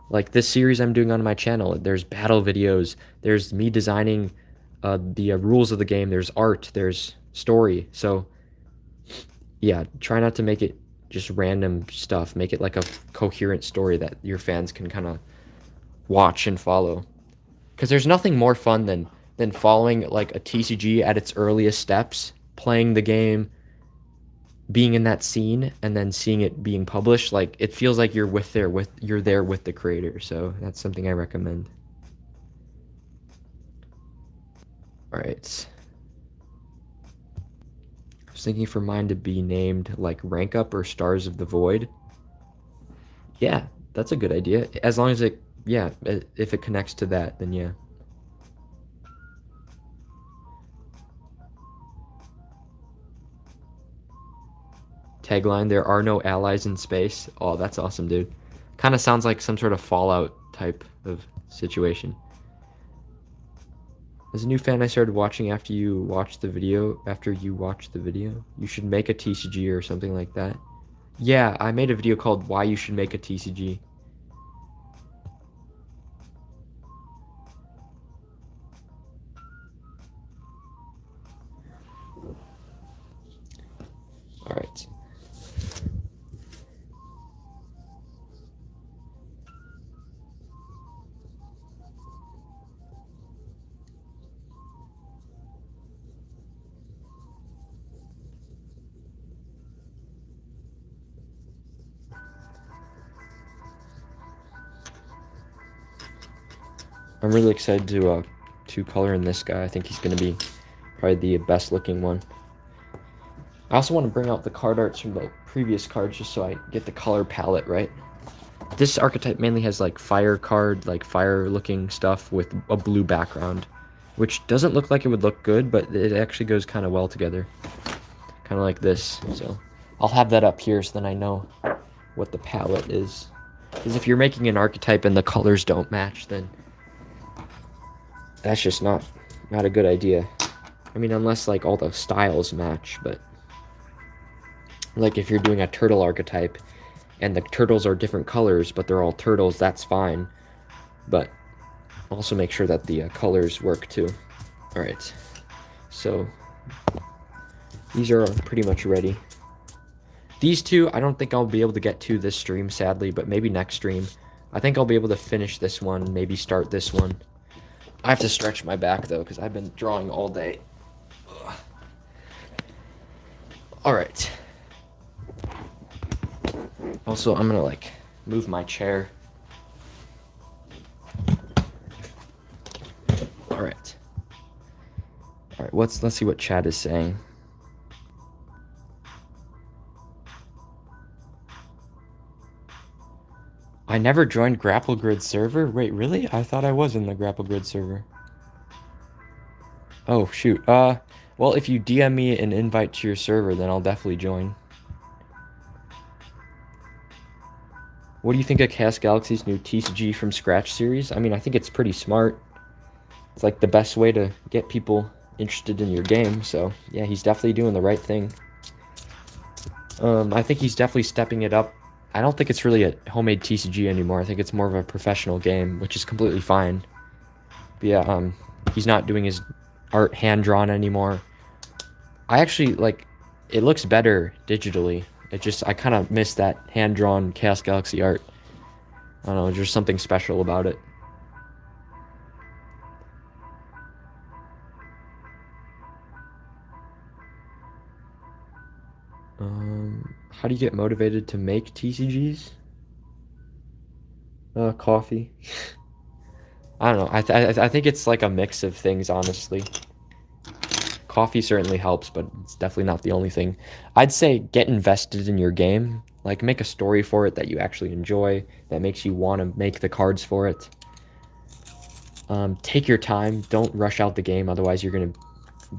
Like this series I'm doing on my channel, there's battle videos, there's me designing the rules of the game, there's art, there's story. So yeah, try not to make it just random stuff. Make it like a coherent story that your fans can kind of watch and follow. Because there's nothing more fun than following like a TCG at its earliest steps, playing the game, being in that scene, and then seeing it being published. Like it feels like you're there with the creator. So that's something I recommend. All right. I was thinking for mine to be named like Rank Up or Stars of the Void. Yeah, that's a good idea. As long as it, yeah, if it connects to that, then yeah. Tagline, there are no allies in space. Oh, that's awesome, dude. Kind of sounds like some sort of Fallout type of situation. As a new fan, I started watching after you watched the video. You should make a TCG or something like that. Yeah, I made a video called Why You Should Make a TCG. All right. I'm really excited to color in this guy. I think he's gonna be probably the best looking one. I also want to bring out the card arts from the previous cards just so I get the color palette right. This archetype mainly has like fire card, like fire looking stuff with a blue background, which doesn't look like it would look good, but it actually goes kind of well together. Kind of like this. So I'll have that up here so then I know what the palette is. Because if you're making an archetype and the colors don't match, then that's just not a good idea. I mean, unless like all the styles match, but like if you're doing a turtle archetype and the turtles are different colors, but they're all turtles, that's fine. But also make sure that the colors work too. All right, so these are pretty much ready. These two, I don't think I'll be able to get to this stream, sadly, but maybe next stream. I think I'll be able to finish this one, maybe start this one. I have to stretch my back, though, because I've been drawing all day. Ugh. All right. Also, I'm going to, like, move my chair. All right. All right, let's see what chat is saying. I never joined Grapple Grid server? Wait, really? I thought I was in the Grapple Grid server. Oh, shoot. Well, if you DM me an invite to your server, then I'll definitely join. What do you think of Chaos Galaxy's new TCG from Scratch series? I mean, I think it's pretty smart. It's like the best way to get people interested in your game, so yeah, he's definitely doing the right thing. I think he's definitely stepping it up. I don't think it's really a homemade TCG anymore. I think it's more of a professional game, which is completely fine. But yeah, he's not doing his art hand-drawn anymore. I actually, like, it looks better digitally. I kind of miss that hand-drawn Chaos Galaxy art. I don't know, there's something special about it. How do you get motivated to make TCGs? Coffee. I don't know. I think it's like a mix of things, honestly. coffee certainly helps, but it's definitely not the only thing. I'd say get invested in your game. Like, make a story for it that you actually enjoy, that makes you want to make the cards for it. Take your time. Don't rush out the game, otherwise you're going to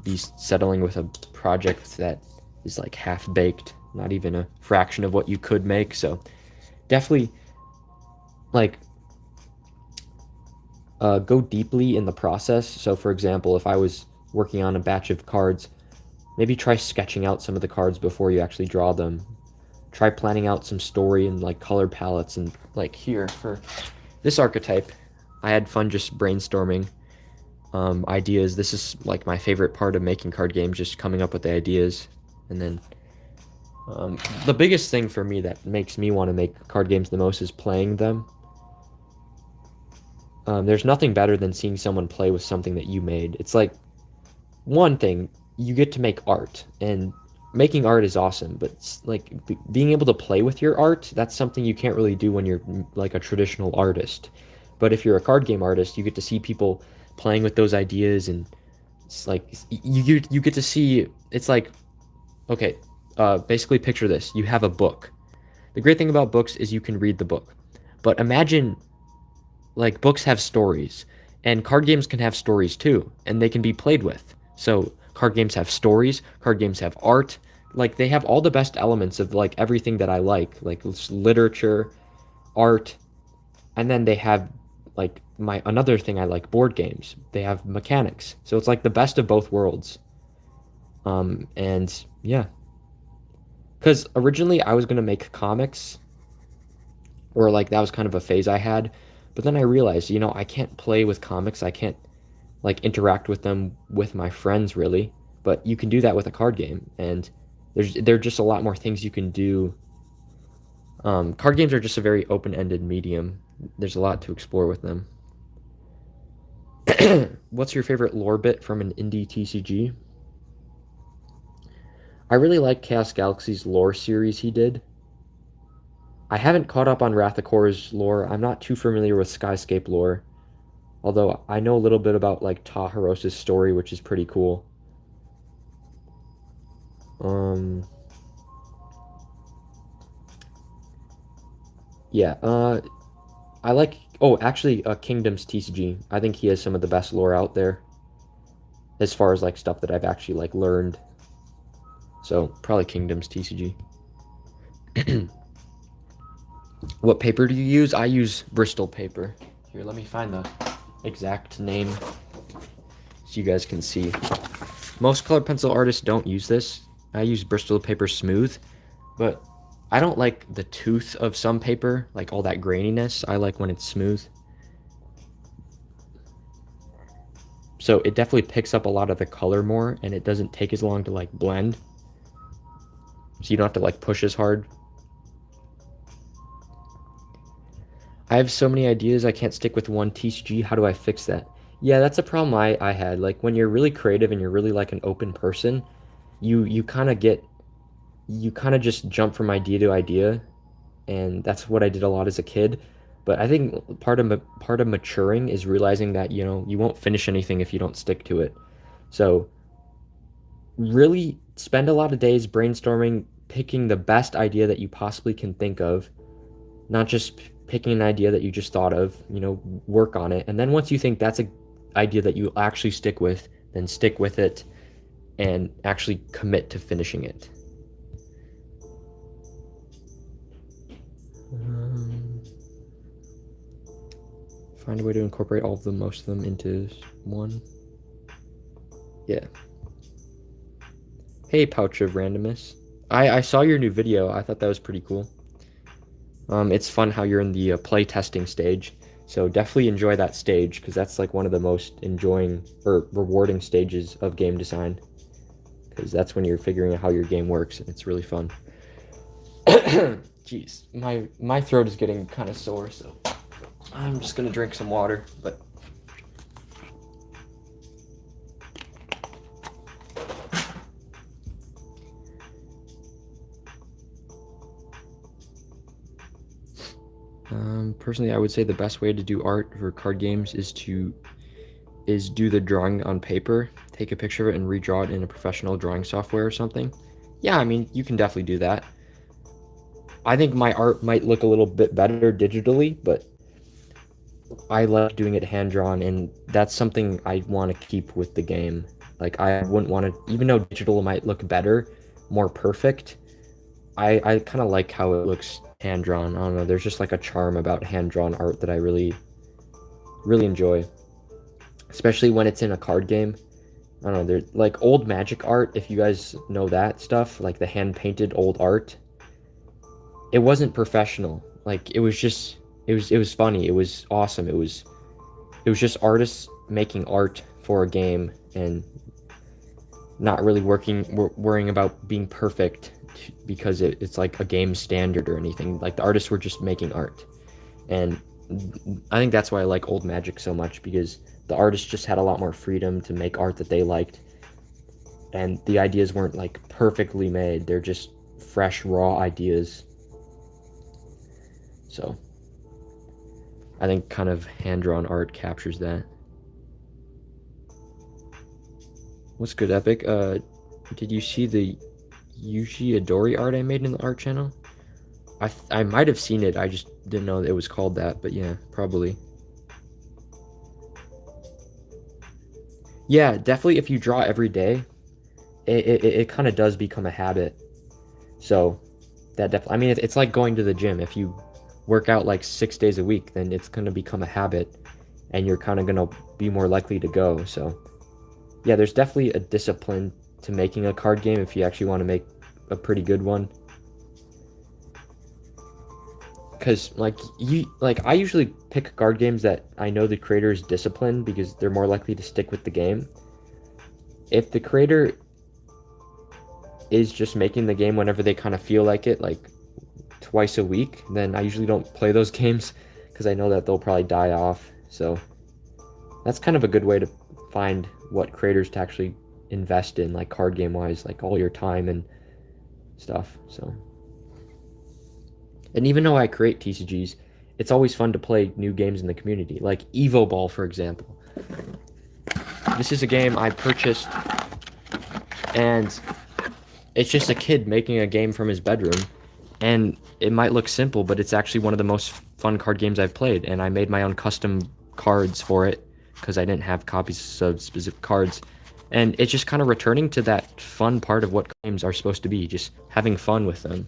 be settling with a project that is like half-baked, not even a fraction of what you could make. So definitely, like, go deeply in the process. So for example, if I was working on a batch of cards, maybe try sketching out some of the cards before you actually draw them. Try planning out some story and like color palettes. And like here for this archetype, I had fun just brainstorming ideas. This is like my favorite part of making card games, just coming up with the ideas. And then the biggest thing for me that makes me want to make card games the most is playing them. There's nothing better than seeing someone play with something that you made. It's like, one thing, you get to make art, and making art is awesome, but like being able to play with your art, that's something you can't really do when you're like a traditional artist. But if you're a card game artist, you get to see people playing with those ideas, and it's like you get to see. It's like, okay, basically picture this: you have a book. The great thing about books is you can read the book, but imagine, like, books have stories, and card games can have stories too, and they can be played with. So card games have stories, card games have art, like they have all the best elements of like everything that I like literature, art, and then they have like my another thing I like, board games. They have mechanics. So it's like the best of both worlds. And yeah, cuz originally I was going to make comics, or like that was kind of a phase I had, but then I realized, I can't play with comics. I can't like interact with them with my friends really, but you can do that with a card game, and there are just a lot more things you can do. Card games are just a very open-ended medium. There's a lot to explore with them. What's your favorite lore bit from an indie TCG? I really like Chaos Galaxy's lore series he did. I haven't caught up on Rathakor's lore. I'm not too familiar with Skyscape lore, although I know a little bit about like Taharos' story, which is pretty cool. Yeah, I like, oh, actually, Kingdom's TCG. I think he has some of the best lore out there, as far as like stuff that I've actually like learned. So probably Kingdom's TCG. What paper do you use? I use Bristol paper. Here, let me find the exact name so you guys can see. Most colored pencil artists don't use this. I use Bristol paper smooth, but I don't like the tooth of some paper, like all that graininess. I like when it's smooth. So it definitely picks up a lot of the color more, and it doesn't take as long to like blend. So you don't have to like push as hard. I have so many ideas, I can't stick with one TCG. How do I fix that? Yeah, that's a problem I had. Like when you're really creative and you're really like an open person, you kind of just jump from idea to idea, and that's what I did a lot as a kid. But I think part of maturing is realizing that, you won't finish anything if you don't stick to it. So really spend a lot of days brainstorming, picking the best idea that you possibly can think of, not just picking an idea that you just thought of, work on it. And then once you think that's an idea that you actually stick with, then stick with it and actually commit to finishing it. Find a way to incorporate all of them, most of them, into one. Yeah. Hey, Pouch of Randomness. I saw your new video. I thought that was pretty cool. It's fun how you're in the play testing stage. So definitely enjoy that stage, because that's like one of the most enjoying or rewarding stages of game design. Because that's when you're figuring out how your game works, and it's really fun. Jeez, my throat is getting kind of sore, so I'm just gonna drink some water. But personally, I would say the best way to do art for card games is do the drawing on paper. take a picture of it and redraw it in a professional drawing software or something, yeah, I mean, you can definitely do that. I think my art might look a little bit better digitally, but I like doing it hand drawn, and that's something I want to keep with the game. Like, I wouldn't want to, even though digital might look better, more perfect, I kind of like how it looks hand drawn. I don't know, there's just like a charm about hand drawn art that I really enjoy, especially when it's in a card game. I don't know, they're like old Magic art, if you guys know that stuff, like the hand painted old art. It wasn't professional. Like it was just it was funny. It was awesome. It was just artists making art for a game and not really worrying about being perfect because it's like a game standard or anything. Like the artists were just making art. And I think that's why I like old Magic so much, because the artists just had a lot more freedom to make art that they liked, and the ideas weren't like perfectly made. They're just fresh, raw ideas. So I think kind of hand-drawn art captures that. What's good, Epic? Did you see the Yuji Adori art I made in the art channel? I might have seen it. I just didn't know it was called that, but yeah, probably. Yeah, definitely. If you draw every day, it kind of does become a habit. So that definitely. I mean, it's like going to the gym. If you work out like 6 days a week, then it's gonna become a habit, and you're kind of gonna be more likely to go. So yeah, there's definitely a discipline to making a card game if you actually want to make a pretty good one. Because like I usually pick card games that I know the creator is disciplined, because they're more likely to stick with the game. If the creator is just making the game whenever they kind of feel like it, like twice a week, then I usually don't play those games, because I know that they'll probably die off. So that's kind of a good way to find what creators to actually invest in, like card game wise, like all your time and stuff. So, and even though I create TCGs, it's always fun to play new games in the community, like Evo Ball, for example. This is a game I purchased, and it's just a kid making a game from his bedroom, and it might look simple, but it's actually one of the most fun card games I've played, and I made my own custom cards for it because I didn't have copies of specific cards. And it's just kind of returning to that fun part of what games are supposed to be, just having fun with them.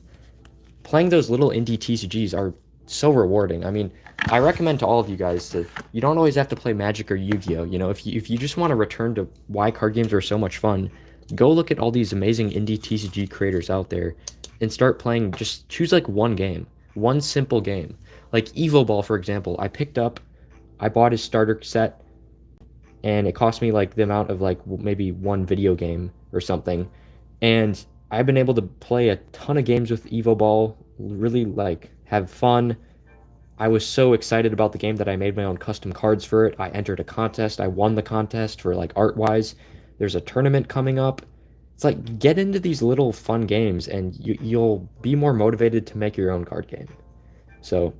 Playing those little indie TCGs are so rewarding. I mean, I recommend to all of you guys that you don't always have to play Magic or Yu-Gi-Oh. You know, if you just want to return to why card games are so much fun, go look at all these amazing indie TCG creators out there and start playing. Just choose like one game, one simple game. Like Evo Ball, for example, I bought his starter set, and it cost me like the amount of like maybe one video game or something. And I've been able to play a ton of games with Evo Ball, really like have fun. I was so excited about the game that I made my own custom cards for it. I entered a contest. I won the contest for like art wise. There's a tournament coming up. It's like get into these little fun games, and you'll be more motivated to make your own card game. So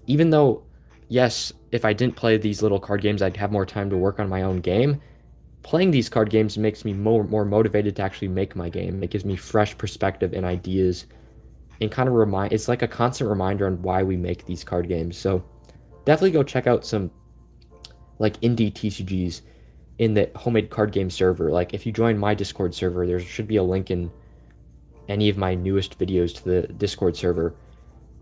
even though, yes, if I didn't play these little card games, I'd have more time to work on my own game. Playing these card games makes me more motivated to actually make my game. It gives me fresh perspective and ideas, and kind of it's like a constant reminder on why we make these card games. So definitely go check out some like indie TCGs in the homemade card game server. Like if you join my Discord server, there should be a link in any of my newest videos to the Discord server.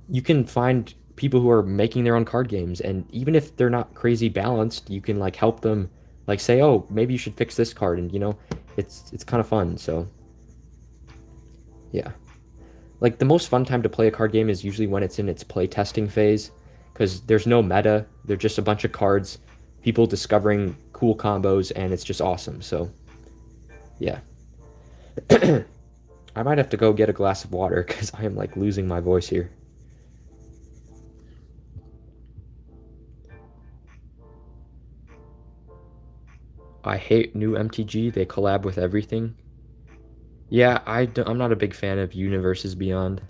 You can find people who are making their own card games, and even if they're not crazy balanced, you can like help them, like say, oh, maybe you should fix this card, and you know, it's kind of fun. So yeah, like the most fun time to play a card game is usually when it's in its play testing phase, because there's no meta. They're just a bunch of cards, people discovering cool combos, and it's just awesome. So yeah. I might have to go get a glass of water because I am like losing my voice here. I hate new MTG. They collab with everything. Yeah, I'm not a big fan of Universes Beyond.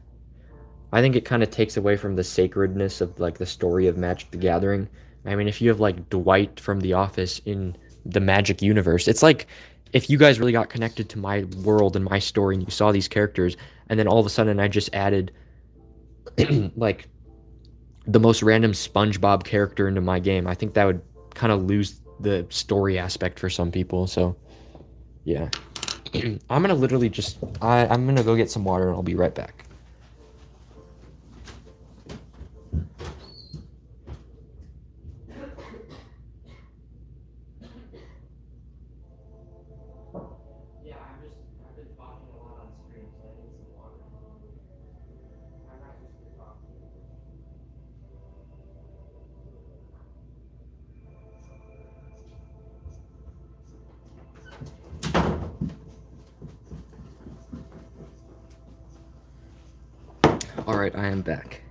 I think it kind of takes away from the sacredness of like the story of Magic the Gathering. I mean, if you have like Dwight from The Office in the Magic universe, it's like if you guys really got connected to my world and my story and you saw these characters and then all of a sudden I just added like the most random SpongeBob character into my game, I think that would kind of lose the story aspect for some people. So yeah. I'm gonna literally just I'm gonna go get some water and I'll be right back. Yeah, I've been talking a lot on stream, so I need some water. I'm not just gonna talk. All right, I am back.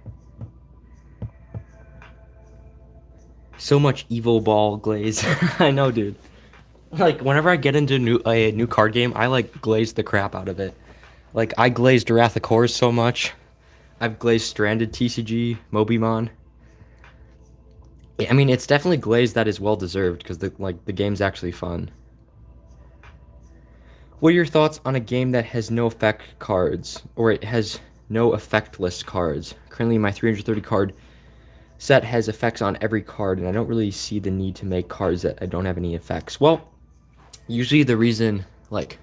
So much evil ball glaze. I know, dude. Like whenever I get into a new card game, I like glaze the crap out of it. Like I glazed Wrath of Kors so much. I've glazed Stranded TCG, Mobimon. I mean, it's definitely glazed that is well deserved because the game's actually fun. What are your thoughts on a game that has no effect cards, or it has no effectless cards? Currently, my 330 card set has effects on every card, and I don't really see the need to make cards that I don't have any effects. Well, usually the reason, like,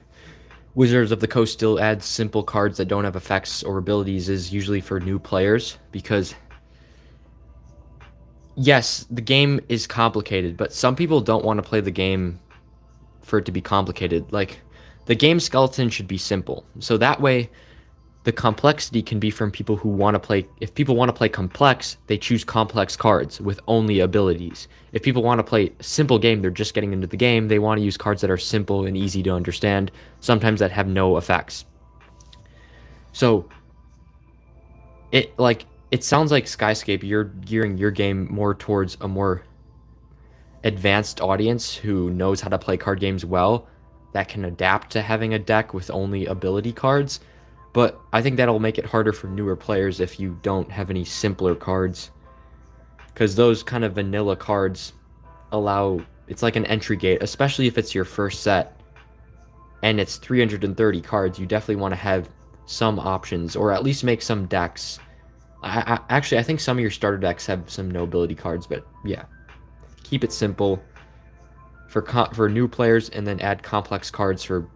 Wizards of the Coast still adds simple cards that don't have effects or abilities is usually for new players, because yes, the game is complicated, but some people don't want to play the game for it to be complicated. Like, the game skeleton should be simple. So that way, the complexity can be from people who want to play. If people want to play complex, they choose complex cards with only abilities. If people want to play a simple game, they're just getting into the game, they want to use cards that are simple and easy to understand, sometimes that have no effects. So, it sounds like Skyscape, you're gearing your game more towards a more advanced audience who knows how to play card games well, that can adapt to having a deck with only ability cards. But I think that'll make it harder for newer players if you don't have any simpler cards. Because those kind of vanilla cards it's like an entry gate, especially if it's your first set and it's 330 cards. You definitely want to have some options, or at least make some decks. Actually, I think some of your starter decks have some no ability cards, but yeah. Keep it simple for new players, and then add complex cards for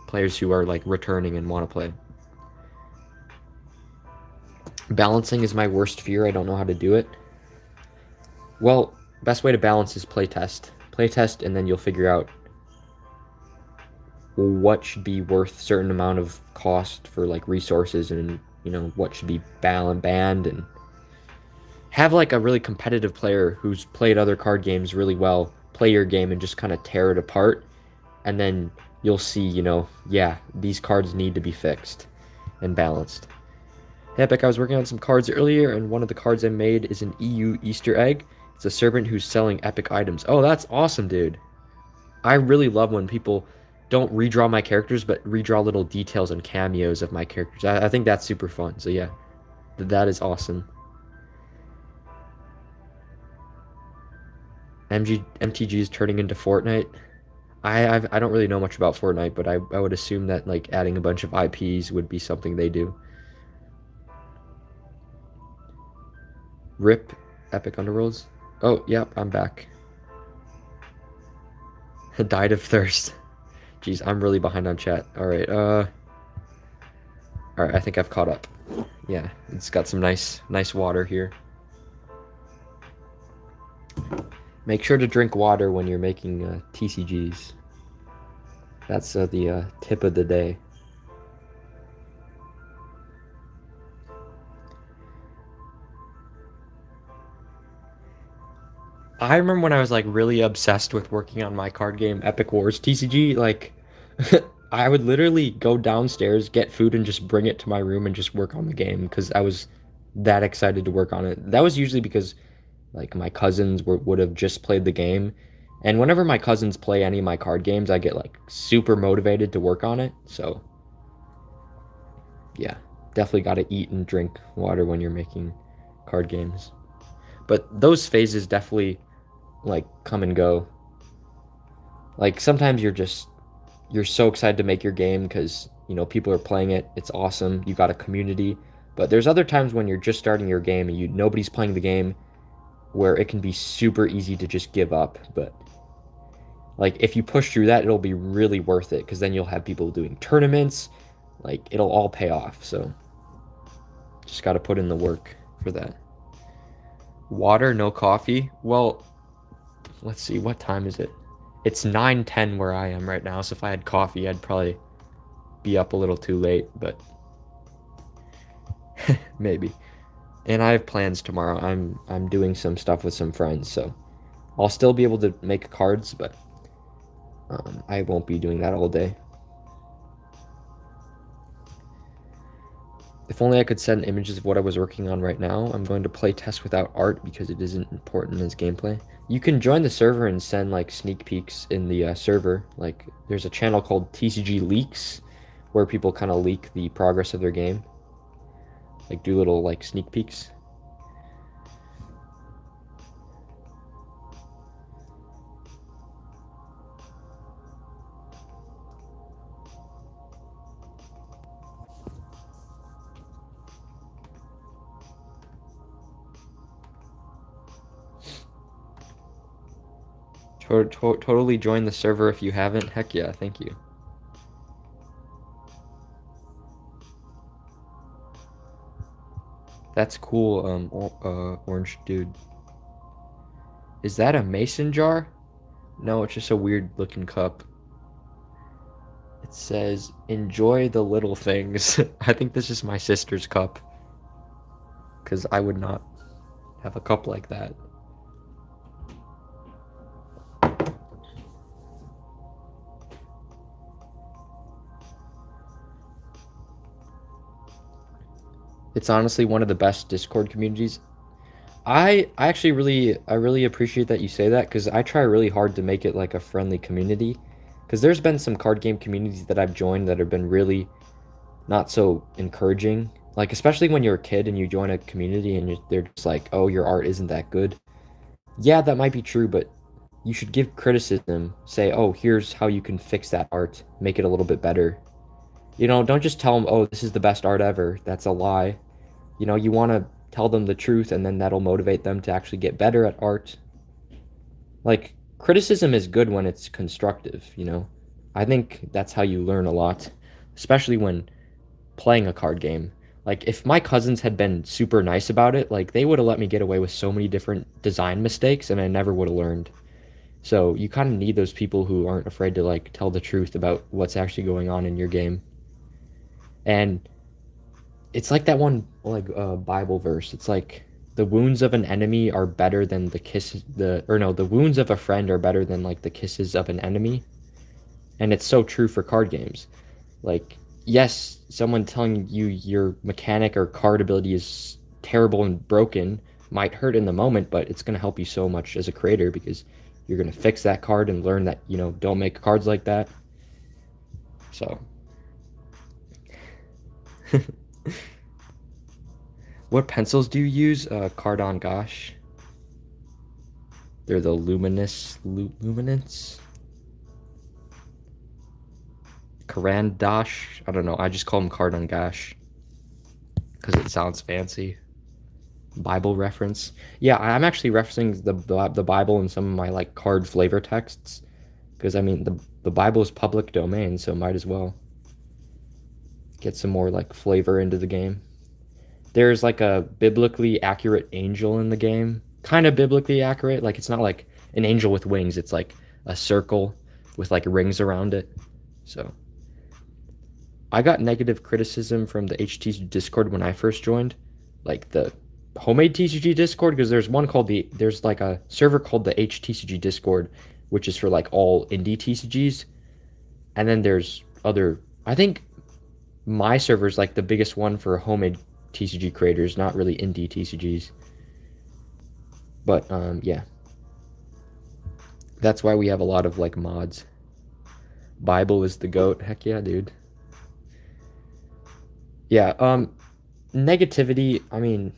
players who are like returning and want to play. Balancing is my worst fear. I don't know how to do it. Well, best way to balance is playtest. Playtest, and then you'll figure out what should be worth certain amount of cost for like resources, and what should be banned, and have like a really competitive player who's played other card games really well play your game and just kind of tear it apart, and then you'll see, yeah, these cards need to be fixed and balanced. Hey, Epic, I was working on some cards earlier, and one of the cards I made is an EU Easter egg. It's a servant who's selling epic items. Oh, that's awesome, dude. I really love when people don't redraw my characters, but redraw little details and cameos of my characters. I think that's super fun. So yeah, that is awesome. MTG is turning into Fortnite. I don't really know much about Fortnite, but I would assume that like adding a bunch of IPs would be something they do. RIP Epic Underworlds. Oh, yep, I'm back. Died of thirst. Jeez, I'm really behind on chat. Alright, Alright, I think I've caught up. Yeah, it's got some nice water here. Make sure to drink water when you're making TCGs. That's the tip of the day. I remember when I was like really obsessed with working on my card game Epic Wars TCG, like I would literally go downstairs, get food, and just bring it to my room and just work on the game because I was that excited to work on it. That was usually because like my cousins would have just played the game, and whenever my cousins play any of my card games, I get like super motivated to work on it. So yeah, definitely got to eat and drink water when you're making card games. But those phases definitely like come and go. Like sometimes you're just you're so excited to make your game because, people are playing it. It's awesome. You got a community. But there's other times when you're just starting your game and nobody's playing the game where it can be super easy to just give up. But like if you push through that, it'll be really worth it because then you'll have people doing tournaments. Like it'll all pay off. So just got to put in the work for that. Water, no coffee. Well, let's see. What time is it? It's 9:10 where I am right now. So if I had coffee, I'd probably be up a little too late, but maybe. And I have plans tomorrow. I'm doing some stuff with some friends, so I'll still be able to make cards, but I won't be doing that all day. If only I could send images of what I was working on right now. I'm going to play test without art because it isn't important as gameplay. You can join the server and send like sneak peeks in the server. Like there's a channel called TCG Leaks where people kind of leak the progress of their game. Like do little like sneak peeks. Totally join the server if you haven't. Heck yeah, thank you. That's cool, orange dude. Is that a mason jar? No, it's just a weird looking cup. It says, enjoy the little things. I think this is my sister's cup. Because I would not have a cup like that. It's honestly one of the best Discord communities. I actually really appreciate that you say that because I try really hard to make it like a friendly community. Because there's been some card game communities that I've joined that have been really not so encouraging. Like especially when you're a kid and you join a community and they're just like, oh, your art isn't that good. Yeah, that might be true, but you should give criticism. Say, oh, here's how you can fix that art, make it a little bit better. Don't just tell them, oh, this is the best art ever. That's a lie. You want to tell them the truth, and then that'll motivate them to actually get better at art. Like, criticism is good when it's constructive. I think that's how you learn a lot, especially when playing a card game. Like, if my cousins had been super nice about it, like, they would have let me get away with so many different design mistakes, and I never would have learned. So, you kind of need those people who aren't afraid to, like, tell the truth about what's actually going on in your game. And it's like that one like Bible verse. It's like the wounds of an enemy are better than the wounds of a friend are better than like the kisses of an enemy. And it's so true for card games. Like yes, someone telling you your mechanic or card ability is terrible and broken might hurt in the moment, but it's going to help you so much as a creator because you're going to fix that card and learn that, don't make cards like that. So what pencils do you use? Cardon Gosh. They're the Luminance. Karandash. I don't know. I just call them Cardon Gosh because it sounds fancy. Bible reference. Yeah, I'm actually referencing the Bible in some of my like card flavor texts because I mean the Bible is public domain, so might as well get some more like flavor into the game. There's like a biblically accurate angel in the game. Kind of biblically accurate. Like it's not like an angel with wings. It's like a circle with like rings around it. So I got negative criticism from the HTC Discord when I first joined. Like the homemade TCG Discord, because there's like a server called the HTCG Discord, which is for like all indie TCGs. And then there's I think my server is like the biggest one for homemade TCG creators, not really indie TCGs. But yeah, that's why we have a lot of like mods. Bible is the goat. Heck yeah, dude. Yeah, negativity, I mean,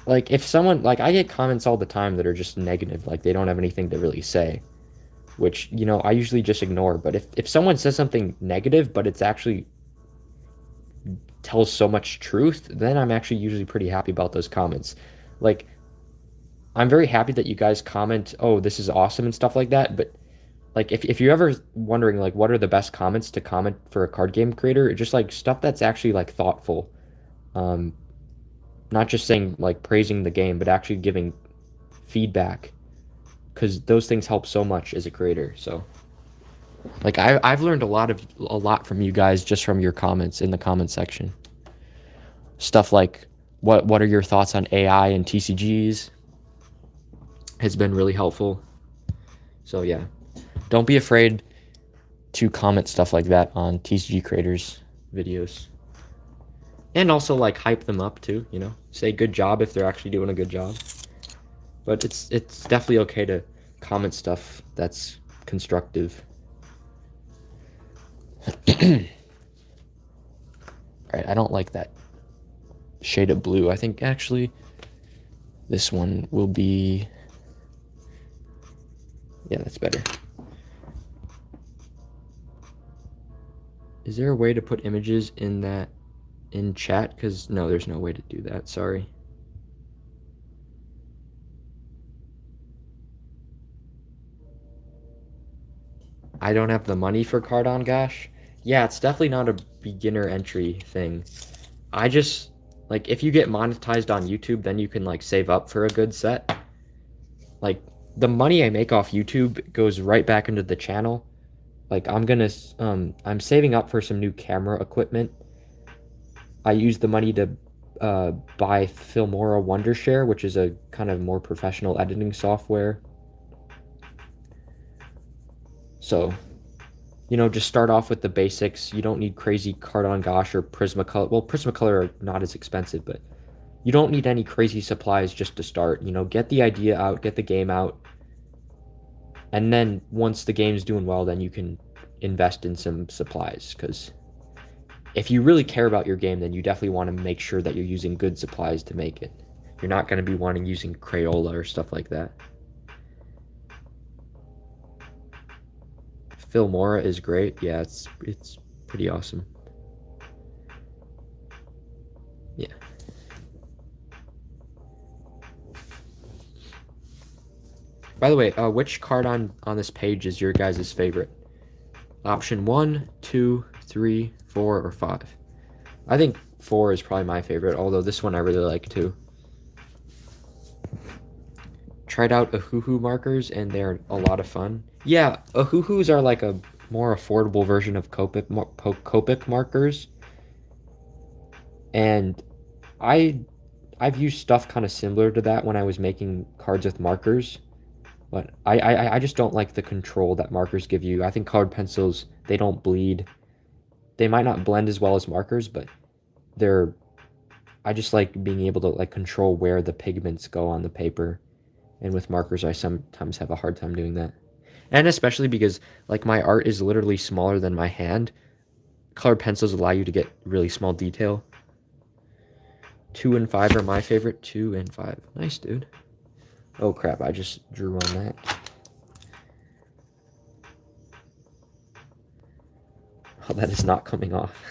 like if someone like I get comments all the time that are just negative, like they don't have anything to really say. which, you know, I usually just ignore. But if someone says something negative, but it's actually tells so much truth, then I'm actually usually pretty happy about those comments. Like, I'm very happy that you guys comment, oh, this is awesome and stuff like that. But like, if you're ever wondering, like, what are the best comments to comment for a card game creator, just like stuff that's actually like thoughtful. Um, Not just saying like praising the game, but actually giving feedback, because those things help so much as a creator. So like I've learned a lot from you guys just from your comments in the comment section. Stuff like what are your thoughts on AI and TCGs has been really helpful. So yeah, don't be afraid to comment stuff like that on TCG creators videos. And also like hype them up too, you know. Say good job if they're actually doing a good job. But it's definitely okay to comment stuff that's constructive. Right, I don't like that shade of blue. I think actually this one will be, yeah, that's better. Is there a way to put images in chat? Because no, there's no way to do that. Sorry. I don't have the money for Cardon Gash. Yeah, it's definitely not a beginner entry thing. I just, like, if you get monetized on YouTube, then you can like save up for a good set. Like, the money I make off YouTube goes right back into the channel. Like, I'm saving up for some new camera equipment. I use the money to buy Filmora Wondershare, which is a kind of more professional editing software. So, you know, just start off with the basics. You don't need crazy Cardon Gosh or Prismacolor. Well, Prismacolor are not as expensive, but you don't need any crazy supplies just to start. You know, get the idea out, get the game out, and then once the game's doing well, then you can invest in some supplies. Because if you really care about your game, then you definitely want to make sure that you're using good supplies to make it. You're not going to be wanting using Crayola or stuff like that. Filmora is great. Yeah, it's pretty awesome. Yeah. By the way, which card on this page is your guys' favorite? Option 1, 2, 3, 4, or 5? I think 4 is probably my favorite, although this one I really like too. Tried out Ahuhu markers, and they're a lot of fun. Yeah, Ahuhus are like a more affordable version of Copic markers. And I've used stuff kind of similar to that when I was making cards with markers. But I just don't like the control that markers give you. I think colored pencils, they don't bleed. They might not blend as well as markers, but they're I just like being able to like control where the pigments go on the paper. And with markers, I sometimes have a hard time doing that. And especially because like my art is literally smaller than my hand, colored pencils allow you to get really small detail. 2 and 5 are my favorite. 2 and 5. Nice, dude. Oh crap, I just drew on that. Oh, that is not coming off.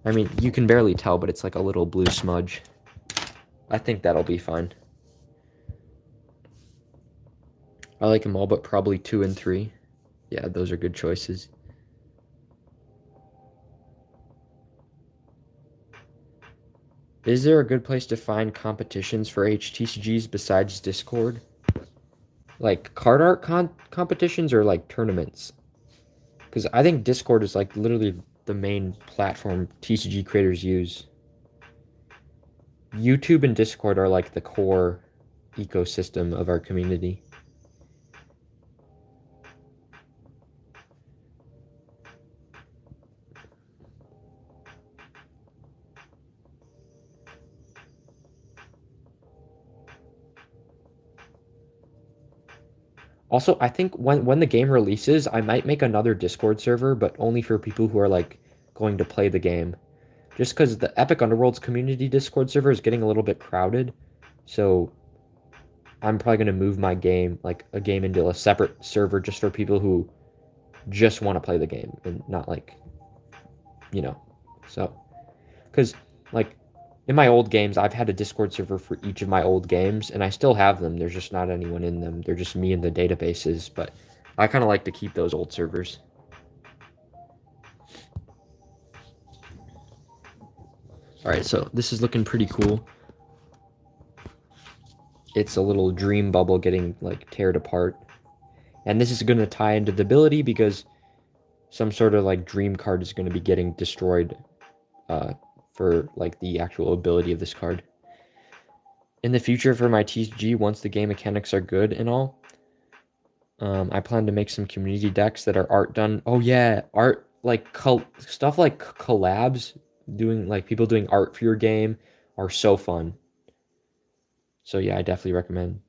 I mean, you can barely tell, but it's like a little blue smudge. I think that'll be fine. I like them all, but probably 2 and 3. Yeah, those are good choices. Is there a good place to find competitions for HTCGs besides Discord? Like card art competitions or like tournaments? Because I think Discord is like literally the main platform TCG creators use. YouTube and Discord are like the core ecosystem of our community. Also, I think when the game releases, I might make another Discord server, but only for people who are like going to play the game. Just because the Epic Underworlds community Discord server is getting a little bit crowded. So I'm probably gonna move my game, like a game, into a separate server just for people who just want to play the game and not like, you know. So, because like in my old games, I've had a Discord server for each of my old games, and I still have them. There's just not anyone in them. They're just me and the databases. But I kind of like to keep those old servers. All right, so this is looking pretty cool. It's a little dream bubble getting like teared apart. And this is going to tie into the ability because some sort of like dream card is going to be getting destroyed for like the actual ability of this card. In the future for my TCG, once the game mechanics are good and all, I plan to make some community decks that are art done. Oh yeah, art like stuff like collabs, doing like people doing art for your game are so fun. So yeah, I definitely recommend.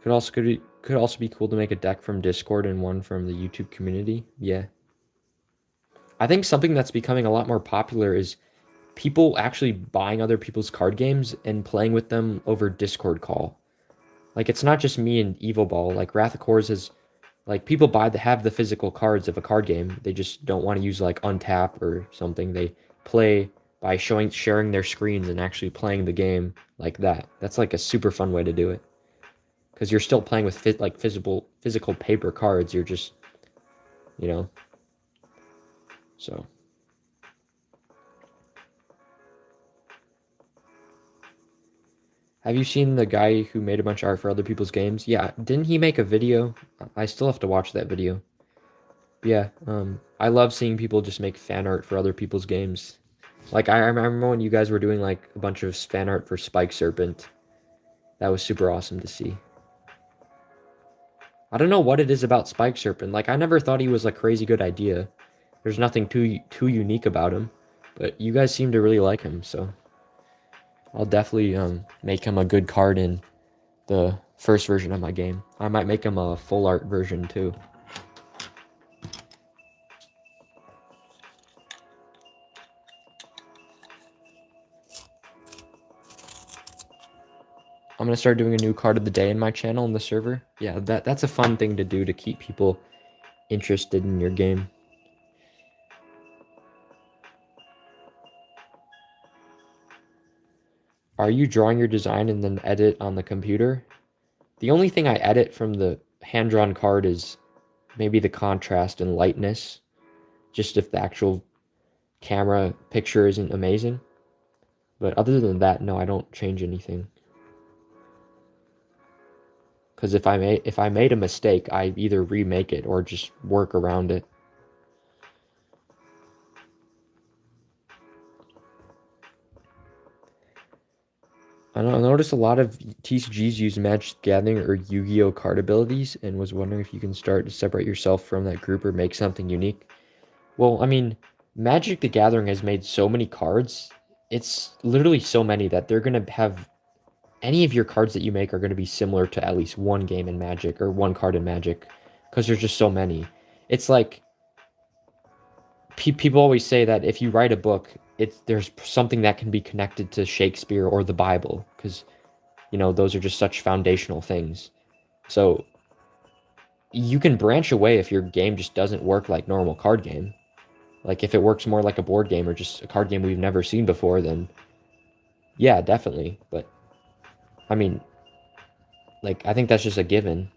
Could also be cool to make a deck from Discord and one from the YouTube community. Yeah. I think something that's becoming a lot more popular is people actually buying other people's card games and playing with them over Discord call. Like it's not just me and Evil Ball. Like Wrath of Kors is like people have the physical cards of a card game. They just don't want to use like Untap or something. They play by sharing their screens and actually playing the game like that. That's like a super fun way to do it. Because you're still playing with physical paper cards. You're just, you know, so. Have you seen the guy who made a bunch of art for other people's games? Yeah, didn't he make a video? I still have to watch that video. But yeah, I love seeing people just make fan art for other people's games. Like I remember when you guys were doing like a bunch of fan art for Spike Serpent. That was super awesome to see. I don't know what it is about Spike Serpent. Like I never thought he was a crazy good idea. There's nothing too unique about him, but you guys seem to really like him, so I'll definitely make him a good card in the first version of my game. I might make him a full art version too. I'm gonna start doing a new card of the day in my channel in the server. Yeah, that's a fun thing to do to keep people interested in your game. Are you drawing your design and then edit on the computer? The only thing I edit from the hand-drawn card is maybe the contrast and lightness, just if the actual camera picture isn't amazing. But other than that, no, I don't change anything. Because if I made a mistake, I either remake it or just work around it. I noticed a lot of TCGs use Magic the Gathering or Yu-Gi-Oh card abilities, and was wondering if you can start to separate yourself from that group or make something unique. Well, I mean, Magic the Gathering has made so many cards. It's literally so many that they're gonna have any of your cards that you make are gonna be similar to at least one game in Magic or one card in Magic, because there's just so many. It's like people always say that if you write a book, there's something that can be connected to Shakespeare or the Bible, because those are just such foundational things. So you can branch away if your game just doesn't work like normal card game. Like if it works more like a board game or just a card game we've never seen before, then yeah, definitely. But I mean, like I think that's just a given.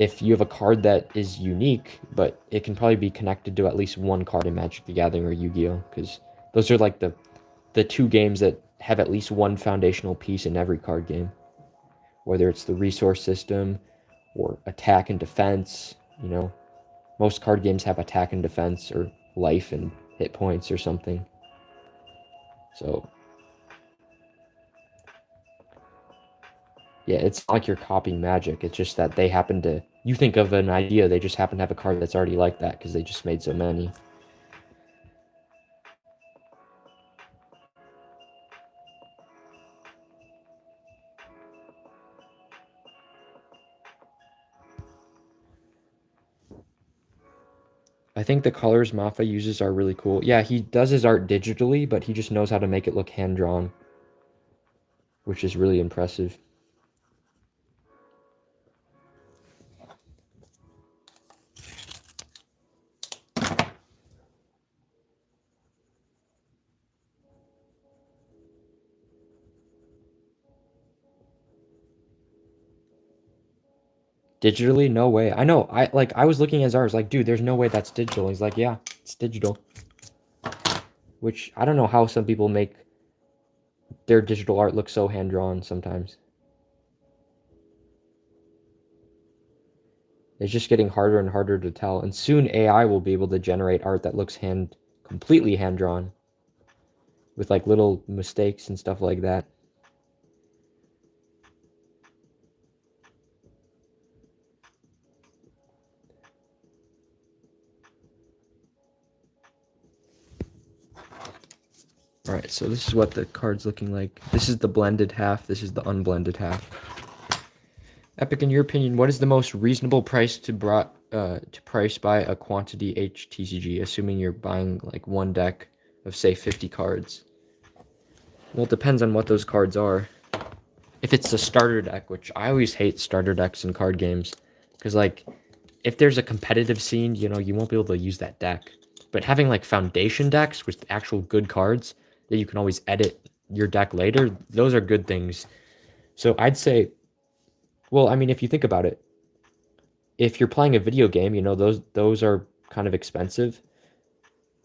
If you have a card that is unique, but it can probably be connected to at least one card in Magic the Gathering or Yu-Gi-Oh, because those are like the two games that have at least one foundational piece in every card game, whether it's the resource system or attack and defense. Most card games have attack and defense or life and hit points or something. So yeah, it's not like you're copying Magic. It's just that you think of an idea, they just happen to have a card that's already like that because they just made so many. I think the colors Mafa uses are really cool. Yeah, he does his art digitally, but he just knows how to make it look hand-drawn, which is really impressive. Digitally? No way. I know. I was looking at his art. I was like, dude, there's no way that's digital. He's like, yeah, it's digital. Which I don't know how some people make their digital art look so hand-drawn sometimes. It's just getting harder and harder to tell. And soon AI will be able to generate art that looks completely hand-drawn with like little mistakes and stuff like that. All right, so this is what the card's looking like. This is the blended half. This is the unblended half. Epic, in your opinion, what is the most reasonable price to price buy a quantity HTCG, assuming you're buying like one deck of say 50 cards? Well, it depends on what those cards are. If it's the starter deck, which I always hate starter decks in card games, because like if there's a competitive scene, you know, you won't be able to use that deck. But having like foundation decks with actual good cards that you can always edit your deck later, those are good things. So I'd say, well, I mean, if you think about it, if you're playing a video game, you know, those are kind of expensive.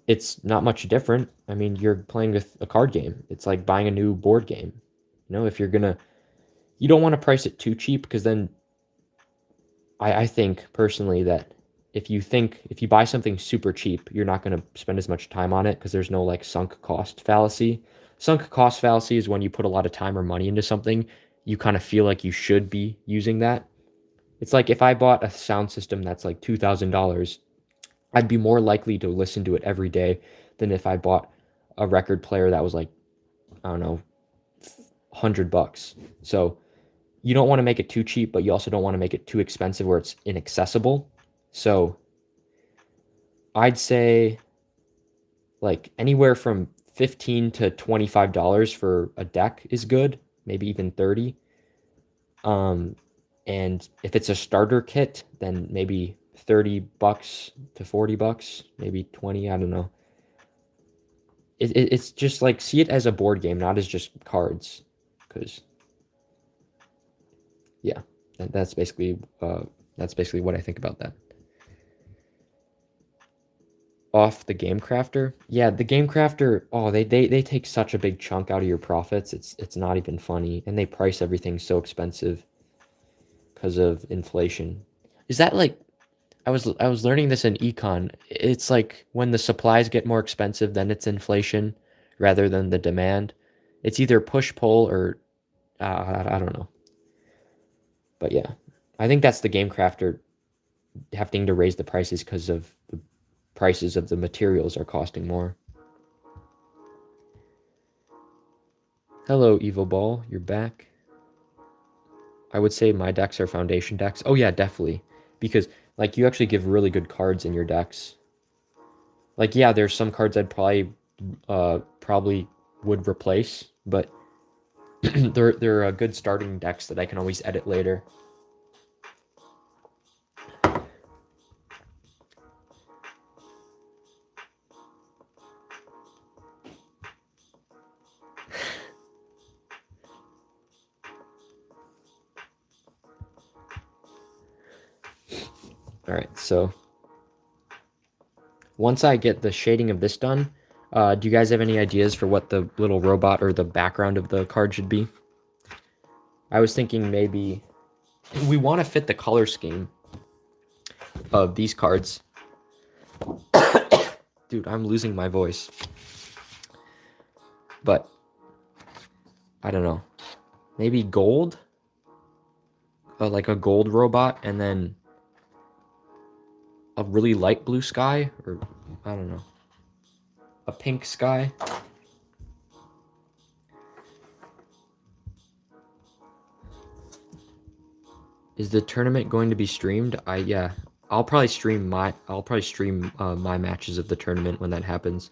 It's not much different. I mean, you're playing a card game. It's like buying a new board game. You know, if you're gonna, you don't want to price it too cheap because then I think personally that if you buy something super cheap, you're not going to spend as much time on it because there's no like sunk cost fallacy. Sunk cost fallacy is when you put a lot of time or money into something, you kind of feel like you should be using that. It's like if I bought a sound system that's like $2,000, I'd be more likely to listen to it every day than if I bought a record player that was like, I don't know, $100. So you don't want to make it too cheap, but you also don't want to make it too expensive where it's inaccessible. So I'd say like anywhere from $15 to $25 for a deck is good, maybe even 30. And if it's a starter kit, then maybe $30 to $40, maybe 20, I don't know. It's just like see it as a board game, not as just cards, because yeah, that's basically what I think about that. Off the Game Crafter, yeah, the Game Crafter. Oh, they take such a big chunk out of your profits. It's not even funny, and they price everything so expensive because of inflation. Is that like I was learning this in econ. It's like when the supplies get more expensive, then it's inflation rather than the demand. It's either push pull or I don't know. But yeah, I think that's the Game Crafter having to raise the prices because of the prices of the materials are costing more. Hello, Evil Ball, you're back. I would say my decks are foundation decks. Oh yeah, definitely. Because like you actually give really good cards in your decks. Like yeah, there's some cards I'd probably would replace, but they're good starting decks that I can always edit later. All right, so once I get the shading of this done, do you guys have any ideas for what the little robot or the background of the card should be? I was thinking maybe we want to fit the color scheme of these cards. Dude, I'm losing my voice. But I don't know. Maybe gold? Like a gold robot and then a really light blue sky? Or I don't know. A pink sky? Is the tournament going to be streamed? Yeah. I'll probably stream my matches of the tournament when that happens.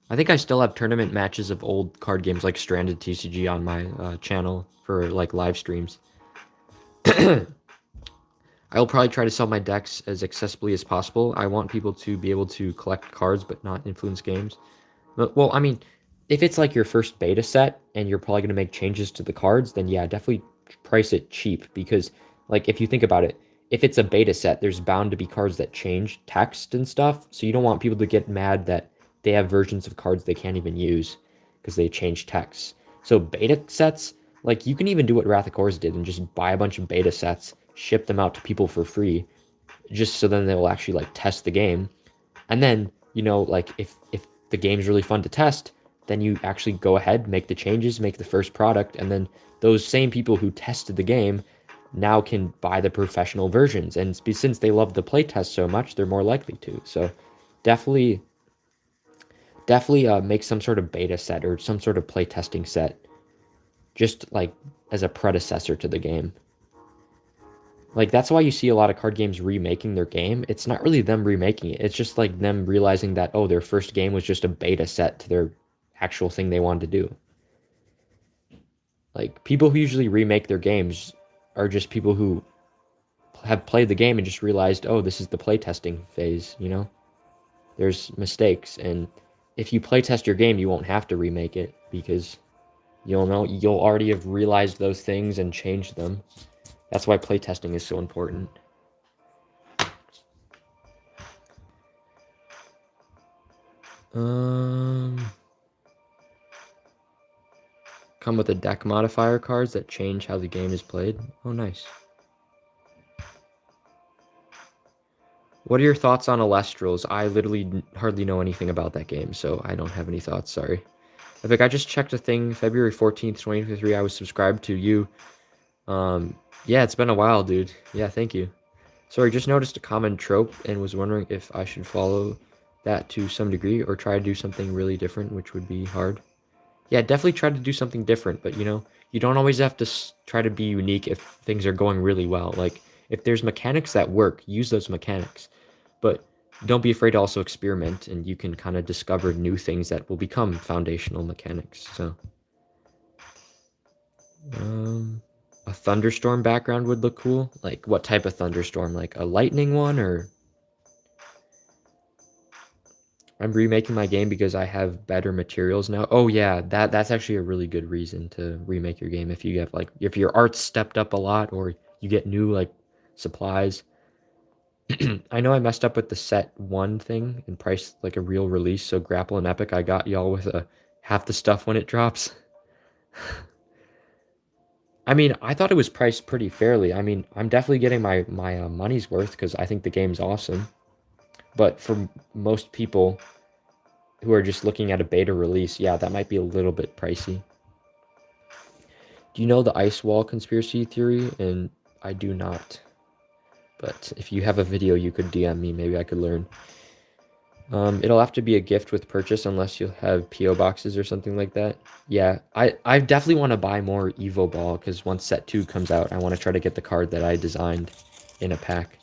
I think I still have tournament matches of old card games like Stranded TCG on my channel for like live streams. I'll probably try to sell my decks as accessibly as possible. I want people to be able to collect cards but not influence games. But, well, I mean, if it's like your first beta set and you're probably going to make changes to the cards, then yeah, definitely price it cheap because, like, if you think about it, if it's a beta set, there's bound to be cards that change text and stuff. So you don't want people to get mad that they have versions of cards they can't even use because they change text. So beta sets, like, you can even do what Wrath of Kors did and just buy a bunch of beta sets, ship them out to people for free, just so then they will actually like test the game. And then, like if the game's really fun to test, then you actually go ahead, make the changes, make the first product, and then those same people who tested the game now can buy the professional versions. And since they love the playtest so much, they're more likely to. So definitely make some sort of beta set or some sort of playtesting set, just like as a predecessor to the game. Like, that's why you see a lot of card games remaking their game. It's not really them remaking it. It's just like them realizing that, oh, their first game was just a beta set to their actual thing they wanted to do. Like, people who usually remake their games are just people who have played the game and just realized, oh, this is the playtesting phase, There's mistakes, and if you playtest your game, you won't have to remake it because you'll already have realized those things and changed them. That's why playtesting is so important. Come with a deck modifier cards that change how the game is played. Oh, nice. What are your thoughts on Alestrals? I literally hardly know anything about that game, so I don't have any thoughts, sorry. Epic, I just checked a thing, February 14th, 2023, I was subscribed to you. Yeah, it's been a while, dude. Yeah, thank you. Sorry, just noticed a common trope and was wondering if I should follow that to some degree or try to do something really different, which would be hard. Yeah, definitely try to do something different, but you don't always have to try to be unique if things are going really well. Like, if there's mechanics that work, use those mechanics. But don't be afraid to also experiment, and you can kind of discover new things that will become foundational mechanics. So, a thunderstorm background would look cool. Like, what type of thunderstorm? Like a lightning one, or I'm remaking my game because I have better materials now. Oh yeah, that's actually a really good reason to remake your game if you have if your art's stepped up a lot or you get new like supplies. I know I messed up with the set one thing and priced like a real release, so Grapple and Epic, I got y'all with half the stuff when it drops. I mean, I thought it was priced pretty fairly. I mean, I'm definitely getting my money's worth because I think the game's awesome. But for most people who are just looking at a beta release, yeah, that might be a little bit pricey. Do you know the ice wall conspiracy theory? And I do not. But if you have a video, you could DM me. Maybe I could learn. It'll have to be a gift with purchase unless you have PO boxes or something like that. Yeah, I definitely want to buy more Evo Ball because once set 2 comes out, I want to try to get the card that I designed in a pack.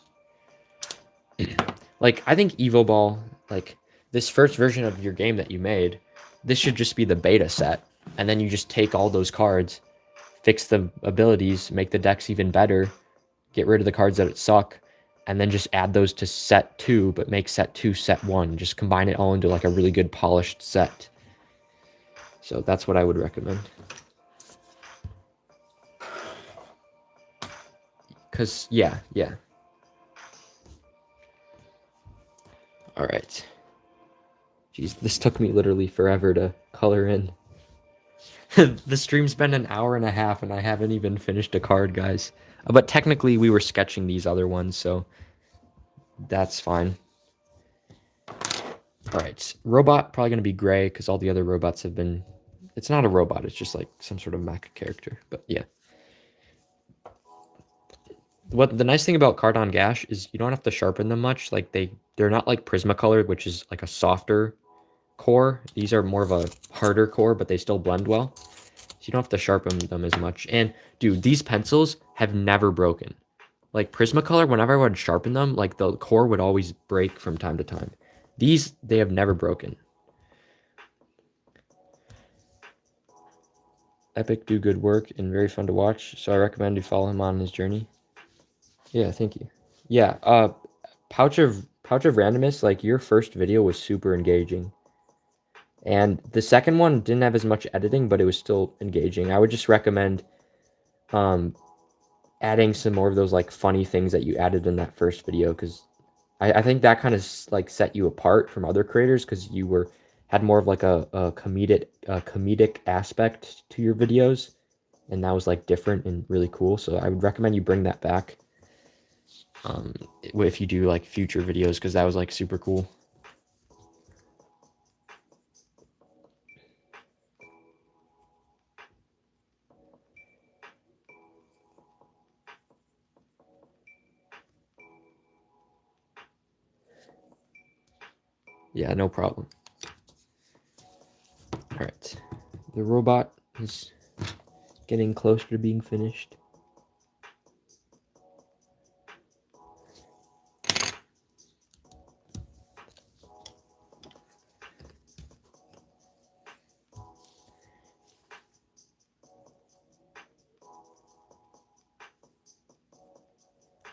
Like, I think Evo Ball, like, this first version of your game that you made, this should just be the beta set. And then you just take all those cards, fix the abilities, make the decks even better, get rid of the cards that suck, and then just add those to set 2, but make set 2 set 1. Just combine it all into like a really good polished set. So that's what I would recommend. Because, yeah. All right. Jeez, this took me literally forever to color in. The stream's been an hour and a half, and I haven't even finished a card, guys. But technically, we were sketching these other ones, so that's fine. All right, robot probably gonna be gray because all the other robots have been. It's not a robot; it's just like some sort of mecha character. But yeah. What the nice thing about Cardon Gash is you don't have to sharpen them much. Like they're not like Prismacolor, which is like a softer core. These are more of a harder core, but they still blend well. So you don't have to sharpen them as much. And dude, these pencils have never broken. like Prismacolor, whenever I would sharpen them, like the core would always break from time to time. These, they have never broken. Epic do good work and very fun to watch, so I recommend you follow him on his journey. Yeah, thank you. Yeah, Pouch of Randomness, like your first video was super engaging. And the second one didn't have as much editing, but it was still engaging. I would just recommend um adding some more of those like funny things that you added in that first video, because I think that kind of like set you apart from other creators because you had more of like a comedic aspect to your videos, and that was like different and really cool. So I would recommend you bring that back if you do like future videos, because that was like super cool. Yeah, no problem. All right, the robot is getting closer to being finished.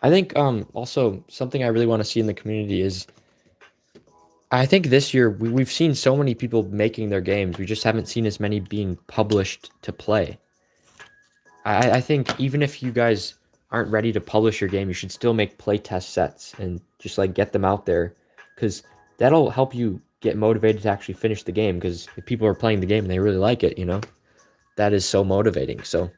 I think also something I really want to see in the community is, I think this year we've seen so many people making their games. We just haven't seen as many being published to play. I think even if you guys aren't ready to publish your game, you should still make playtest sets and just like get them out there, because that'll help you get motivated to actually finish the game. Because if people are playing the game and they really like it, that is so motivating. So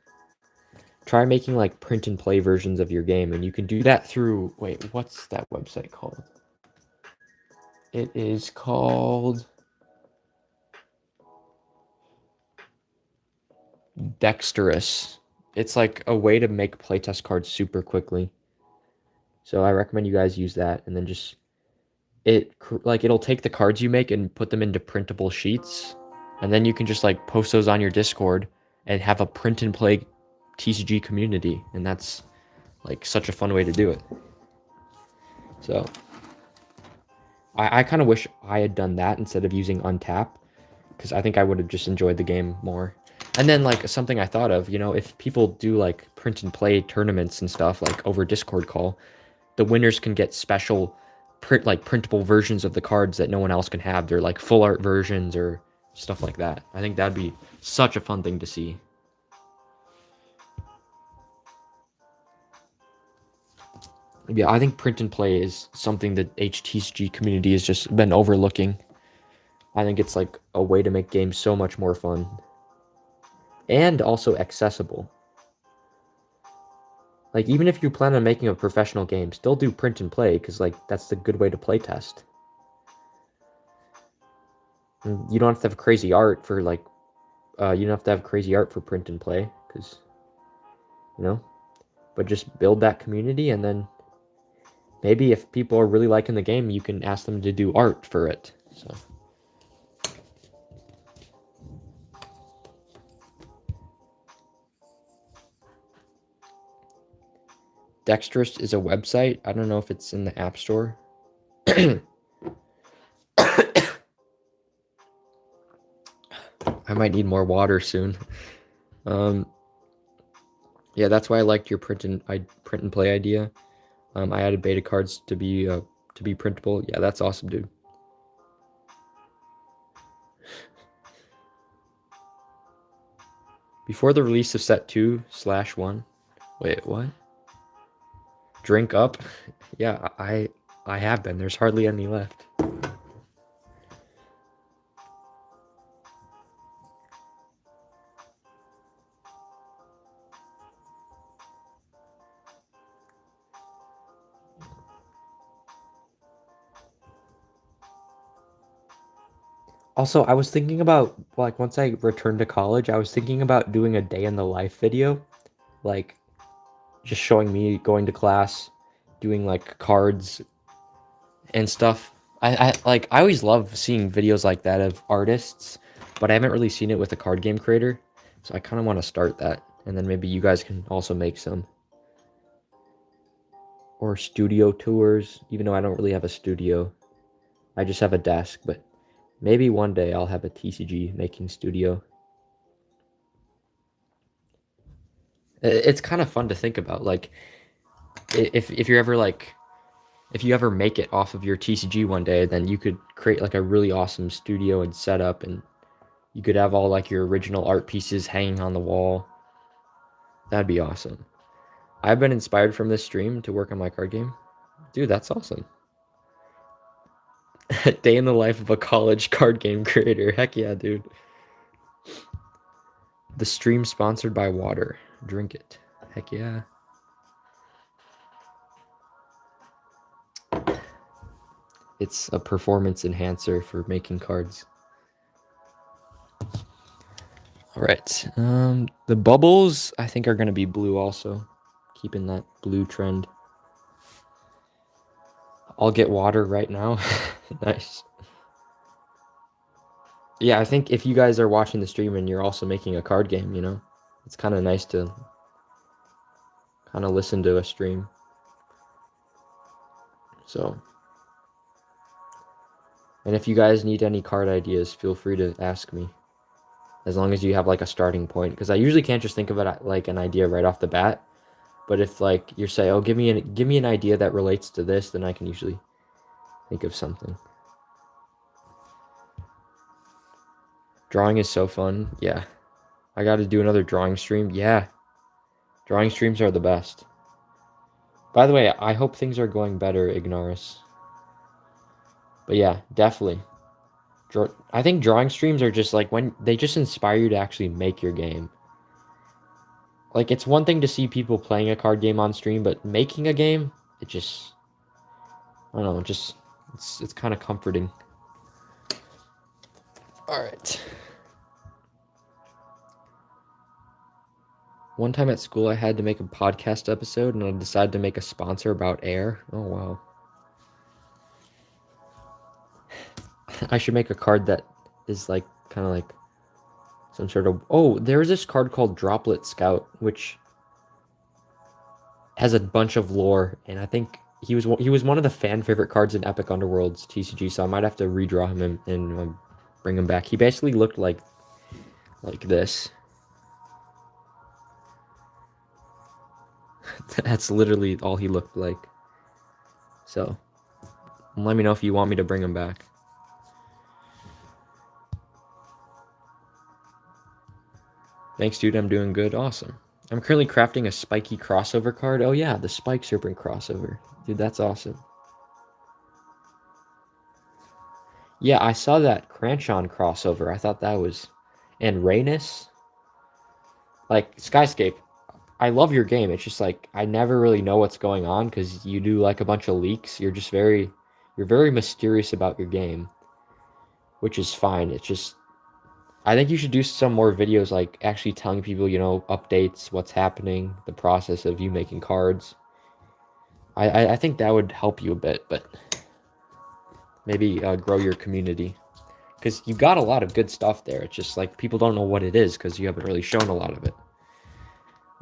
try making like print and play versions of your game, and you can do that through, wait, what's that website called? It is called Dexterous. It's like a way to make playtest cards super quickly. So I recommend you guys use that, and then just it'll take the cards you make and put them into printable sheets, and then you can just like post those on your Discord and have a print and play TCG community, and that's like such a fun way to do it. So I kind of wish I had done that instead of using Untap, because I think I would have just enjoyed the game more. And then like something I thought of, if people do like print and play tournaments and stuff like over Discord call, the winners can get special printable versions of the cards that no one else can have. They're like full art versions or stuff like that. I think that'd be such a fun thing to see. Yeah, I think print and play is something that HTCG community has just been overlooking. I think it's like a way to make games so much more fun and also accessible. Like, even if you plan on making a professional game, still do print and play, because like that's the good way to play test. And you don't have to have crazy art for like you don't have to have crazy art for print and play, because but just build that community, and then maybe if people are really liking the game, you can ask them to do art for it. So Dexterous is a website. I don't know if it's in the App Store. I might need more water soon. Yeah, that's why I liked your print and play idea. I added beta cards to be printable. Yeah, that's awesome, dude. Before the release of set 2/1. Wait, what? Drink up? Yeah, I have been. There's hardly any left. Also, I was thinking about, like, once I returned to college, I was thinking about doing a day in the life video, like just showing me going to class, doing like cards and stuff. I always love seeing videos like that of artists, but I haven't really seen it with a card game creator. So I kind of want to start that, and then maybe you guys can also make some. or studio tours, even though I don't really have a studio. I just have a desk, but maybe one day I'll have a TCG making studio. It's kind of fun to think about. Like, if you're ever like, if you ever make it off of your TCG one day, then you could create like a really awesome studio and setup, and you could have all like your original art pieces hanging on the wall. That'd be awesome. I've been inspired from this stream to work on my card game. Dude, that's awesome. Day in the life of a college card game creator. Heck yeah, dude. The stream sponsored by water. Drink it. Heck yeah. It's a performance enhancer for making cards. All right. The bubbles, I think, are going to be blue also. Keeping that blue trend. I'll get water right now. Nice. Yeah, I think if you guys are watching the stream and you're also making a card game, you know, it's kind of nice to kind of listen to a stream. So, and if you guys need any card ideas, feel free to ask me. As long as you have like a starting point, because I usually can't just think of it like an idea right off the bat. But if like you say, "Oh, give me an idea that relates to this," then I can usually think of something. Drawing is so fun. Yeah. I got to do another drawing stream. Yeah. Drawing streams are the best. By the way, I hope things are going better, Ignaris. But yeah, definitely. I think drawing streams are just like when they just inspire you to actually make your game. Like, it's one thing to see people playing a card game on stream, but making a game, it just, I don't know, it's kind of comforting. All right. One time at school, I had to make a podcast episode, and I decided to make a sponsor about air. Oh, wow. I should make a card that is like, kind of like some sort of, oh, there's this card called Droplet Scout, which has a bunch of lore, and I think he was one of the fan favorite cards in Epic Underworld's TCG, so I might have to redraw him and bring him back. He basically looked like this. That's literally all he looked like. So, let me know if you want me to bring him back. Thanks, dude. I'm doing good. Awesome. I'm currently crafting a spiky crossover card. Oh yeah, the Spike Serpent crossover. Dude, that's awesome. Yeah, I saw that Cranchon crossover. I thought that was... And Rainus? Like, Skyscape, I love your game. It's just like, I never really know what's going on because you do like a bunch of leaks. You're very mysterious about your game, which is fine. It's just, I think you should do some more videos like actually telling people, you know, updates, what's happening, the process of you making cards. I think that would help you a bit, but maybe grow your community. Because you got a lot of good stuff there. It's just like people don't know what it is because you haven't really shown a lot of it.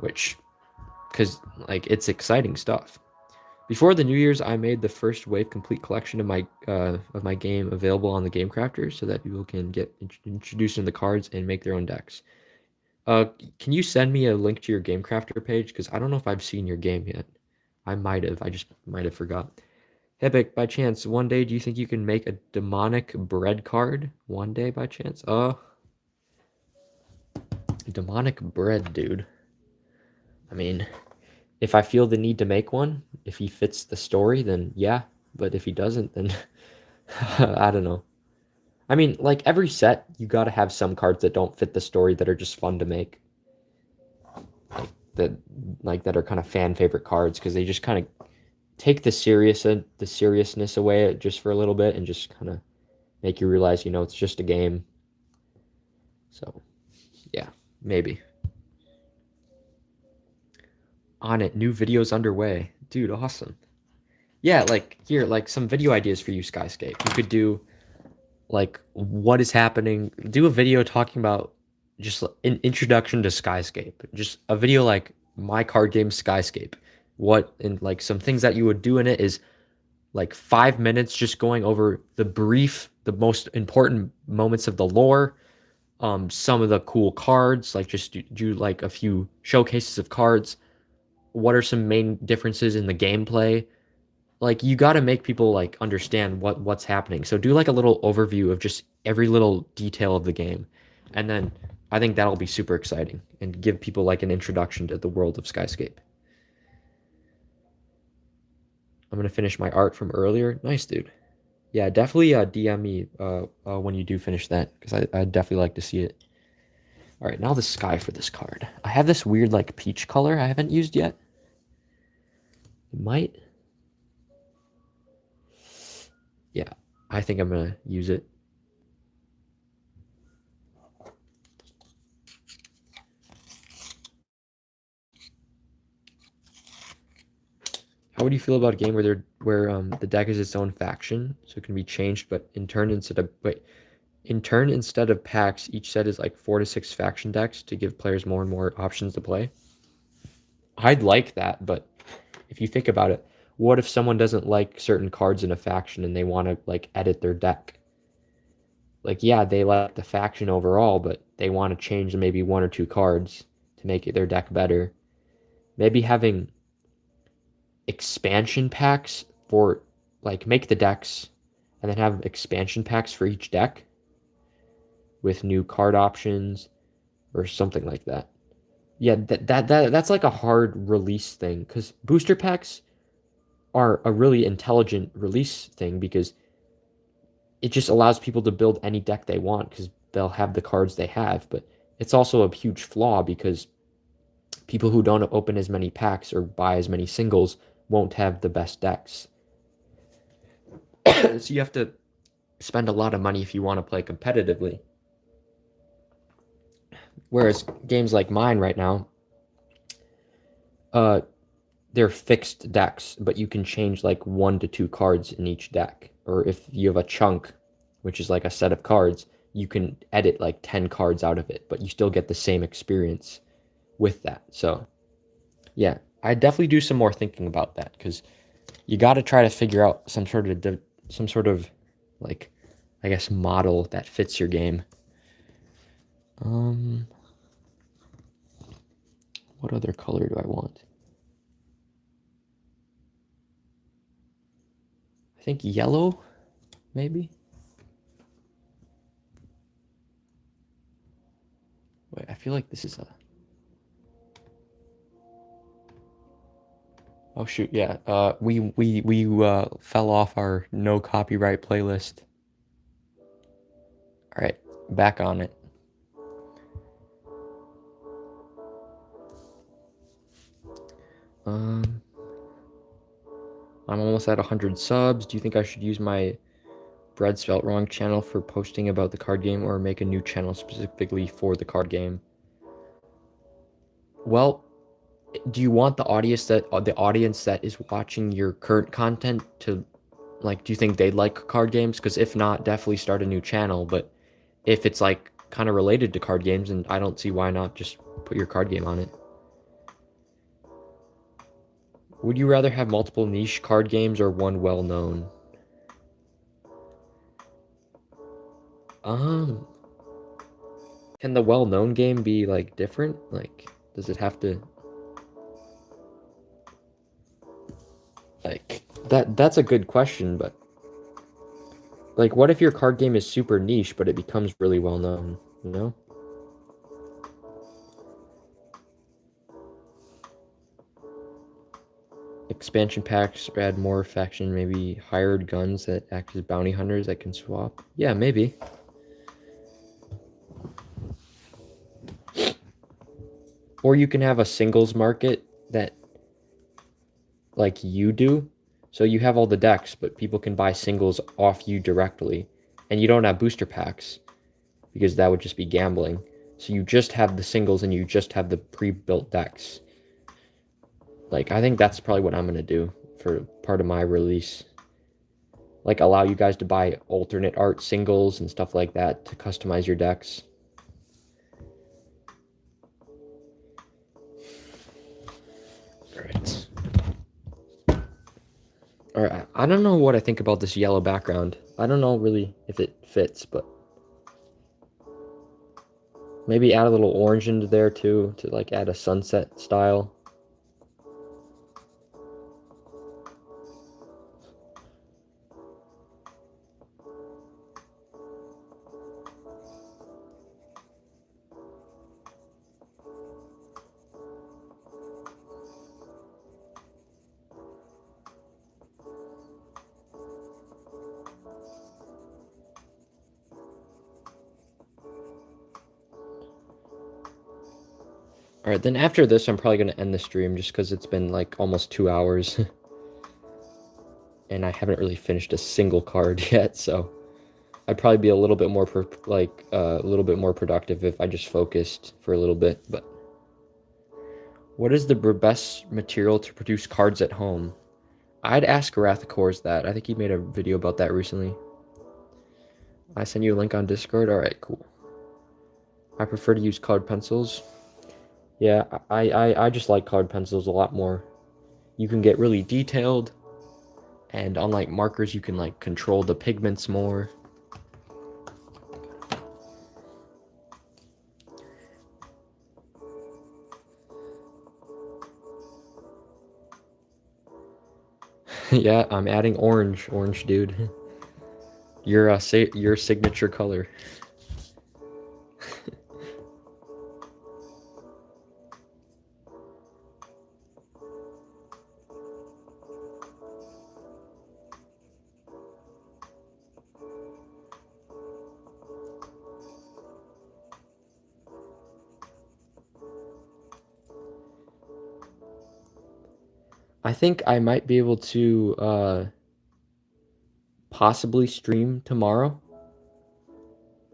Because like it's exciting stuff. Before the New Year's, I made the first wave complete collection of my game available on the Game Crafter so that people can get introduced in the cards and make their own decks. Can you send me a link to your Game Crafter page? Because I don't know if I've seen your game yet. I might have. I just might have forgot. Epic, by chance, one day do you think you can make a demonic bread card? One day by chance? Demonic bread, dude. I mean, if I feel the need to make one, if he fits the story, then yeah. But if he doesn't, then I don't know. I mean, like every set, you gotta have some cards that don't fit the story that are just fun to make. That are kind of fan favorite cards because they just kind of take the seriousness away just for a little bit and just kind of make you realize, you know, it's just a game. So, yeah, maybe. On it, new videos underway. Dude, awesome. Yeah, like, here, like, some video ideas for you, Skyscape. You could do, like, what is happening. Do a video talking about just an introduction to Skyscape. Just a video like, my card game Skyscape. what and like some things that you would do in it is like 5 minutes just going over the most important moments of the lore, some of the cool cards, like just do like a few showcases of cards. What are some main differences in the gameplay? Like you got to make people like understand what's happening. So do like a little overview of just every little detail of the game. And then I think that'll be super exciting and give people like an introduction to the world of Skyscape. I'm gonna finish my art from earlier. Nice, dude. Yeah, definitely DM me when you do finish that because I'd definitely like to see it. All right, now the sky for this card. I have this weird like peach color I haven't used yet. It might. Yeah, I think I'm gonna use it. How would you feel about a game where the deck is its own faction, so it can be changed, but in turn instead of packs, each set is like 4 to 6 faction decks to give players more and more options to play? I'd like that, but if you think about it, what if someone doesn't like certain cards in a faction and they want to like edit their deck? Like, yeah, they like the faction overall, but they want to change maybe 1 or 2 cards to make their deck better. Maybe having expansion packs for like make the decks and then have expansion packs for each deck with new card options or something like that. Yeah, that's like a hard release thing because booster packs are a really intelligent release thing because it just allows people to build any deck they want because they'll have the cards they have. But it's also a huge flaw because people who don't open as many packs or buy as many singles won't have the best decks. So you have to spend a lot of money if you want to play competitively. Whereas games like mine right now, uh, they're fixed decks, but you can change like 1 to 2 cards in each deck. Or if you have a chunk, which is like a set of cards, you can edit like 10 cards out of it, but you still get the same experience with that. So, yeah, I definitely do some more thinking about that because you got to try to figure out some sort of like I guess model that fits your game. Um, what other color do I want? I think yellow, maybe. Wait, I feel like this is a. Oh shoot, yeah. We fell off our no copyright playlist. All right, back on it. Um, I'm almost at 100 subs. Do you think I should use my Bread Spelt Wrong channel for posting about the card game or make a new channel specifically for the card game? Well, do you want the audience that is watching your current content to like do you think they'd like card games? Because if not, definitely start a new channel. But if it's like kind of related to card games, and I don't see why not just put your card game on it. Would you rather have multiple niche card games or one well-known? Um, can the well-known game be like different? Like, does it have to like that's a good question, but like what if your card game is super niche but it becomes really well known, you know? Expansion packs add more faction, maybe hired guns that act as bounty hunters that can swap. Yeah, maybe. Or you can have a singles market that like you do. So you have all the decks, but people can buy singles off you directly. And you don't have booster packs because that would just be gambling. So you just have the singles and you just have the pre-built decks. Like, I think that's probably what I'm going to do for part of my release. Like, allow you guys to buy alternate art singles and stuff like that to customize your decks. All right. Alright, I don't know what I think about this yellow background. I don't know really if it fits, but maybe add a little orange into there too, to like add a sunset style. Alright, then after this, I'm probably going to end the stream just because it's been like almost 2 hours. And I haven't really finished a single card yet, so I'd probably be a little bit more, a little bit more productive if I just focused for a little bit, but... What is the best material to produce cards at home? I'd ask Arathicors that. I think he made a video about that recently. I send you a link on Discord? Alright, cool. I prefer to use colored pencils. Yeah, I just like colored pencils a lot more. You can get really detailed, and unlike markers, you can like control the pigments more. Yeah, I'm adding orange, dude. Your signature color. I think I might be able to possibly stream tomorrow.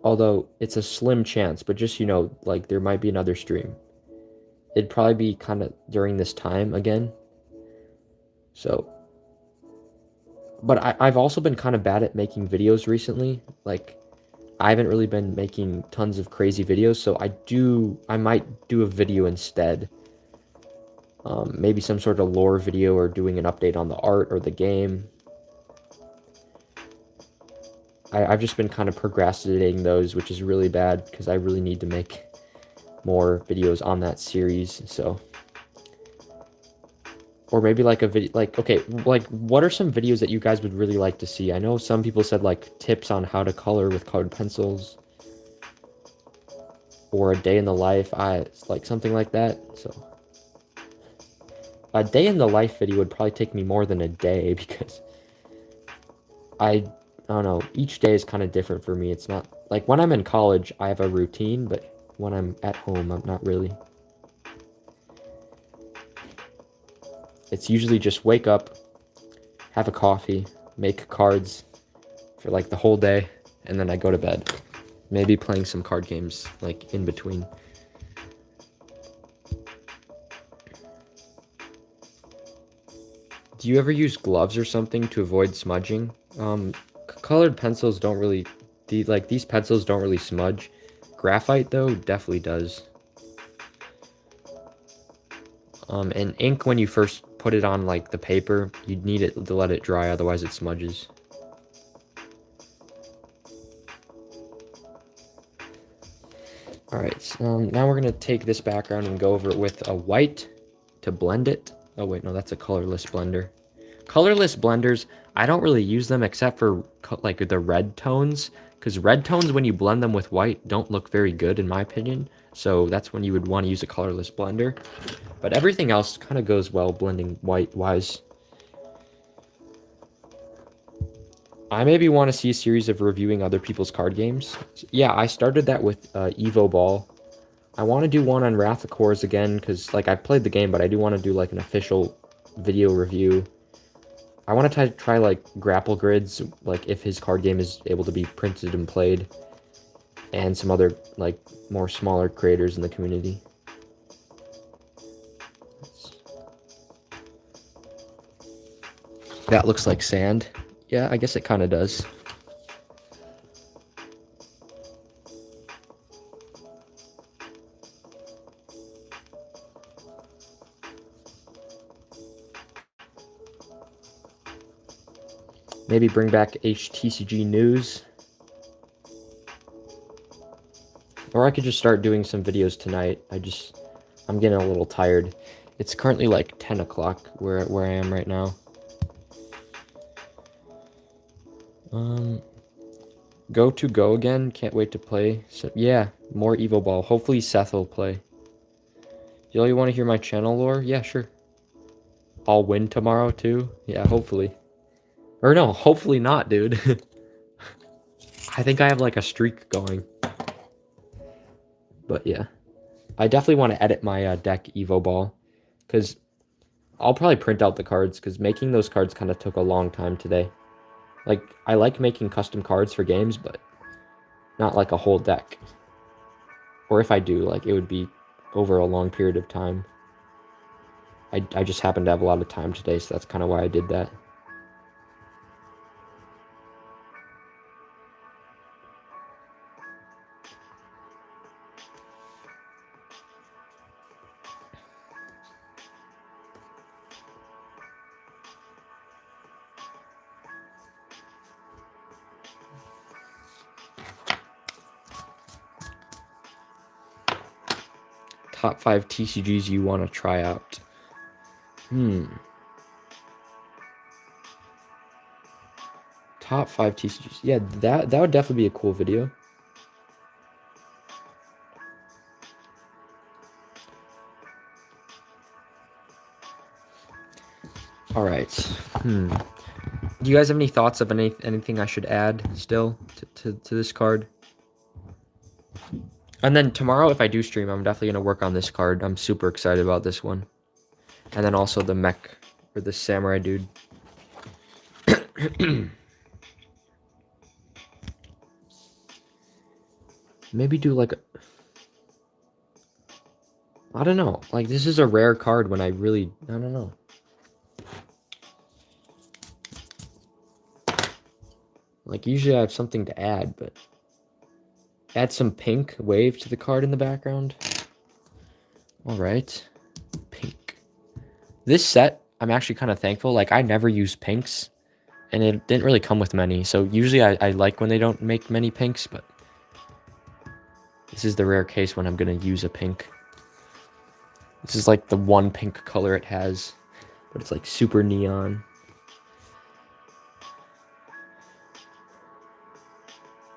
Although it's a slim chance, but just, like there might be another stream. It'd probably be kind of during this time again. So, but I've also been kind of bad at making videos recently. Like, I haven't really been making tons of crazy videos, so I might do a video instead. Maybe some sort of lore video or doing an update on the art or the game. I've just been kind of procrastinating those, which is really bad because I really need to make more videos on that series, so. Or maybe like a video, okay, like what are some videos that you guys would really like to see? I know some people said like tips on how to color with colored pencils. Or a day in the life, like something like that, so. A day in the life video would probably take me more than a day because I don't know, each day is kind of different for me. It's not, like when I'm in college, I have a routine, but when I'm at home, I'm not really. It's usually just wake up, have a coffee, make cards for like the whole day, and then I go to bed. Maybe playing some card games like in between. Do you ever use gloves or something to avoid smudging? Colored pencils don't really, these pencils don't really smudge. Graphite though definitely does. And ink, when you first put it on like the paper, you need it to let it dry, otherwise it smudges. Alright, so now we're gonna take this background and go over it with a white to blend it. Oh wait, no, that's a colorless blender. Colorless blenders, I don't really use them except for like the red tones, because red tones, when you blend them with white, don't look very good in my opinion. So that's when you would want to use a colorless blender. But everything else kind of goes well blending white-wise. I maybe want to see a series of reviewing other people's card games. Yeah, I started that with Evo Ball. I want to do one on Wrath of Kors again, because like I've played the game, but I do want to do like an official video review. I want to try like grapple grids, like if his card game is able to be printed and played, and some other like more smaller creators in the community. That looks like sand. Yeah, I guess it kind of does. Maybe bring back TCG news. Or I could just start doing some videos tonight. I'm getting a little tired. It's currently like 10 o'clock where I am right now. Go again. Can't wait to play. So, yeah, more Evo Ball. Hopefully Seth will play. Yo, you want to hear my channel lore? Yeah, sure. I'll win tomorrow too. Yeah, hopefully. Or no, hopefully not, dude. I think I have like a streak going. But yeah. I definitely want to edit my deck Evo Ball. Because I'll probably print out the cards. Because making those cards kind of took a long time today. Like, I like making custom cards for games, but not like a whole deck. Or if I do, like, it would be over a long period of time. I just happened to have a lot of time today, so that's kind of why I did that. Top 5 TCGs you want to try out. Top 5 TCGs. Yeah, that would definitely be a cool video. All right. Do you guys have any thoughts of anything I should add still to this card? And then tomorrow, if I do stream, I'm definitely going to work on this card. I'm super excited about this one. And then also the mech, or the samurai dude. Maybe do like a... I don't know. Like, this is a rare card when I don't know. Like, usually I have something to add, but... Add some pink wave to the card in the background. Alright. Pink. This set, I'm actually kind of thankful. Like, I never use pinks. And it didn't really come with many. So, usually I like when they don't make many pinks, but... This is the rare case when I'm going to use a pink. This is like the one pink color it has. But it's like super neon.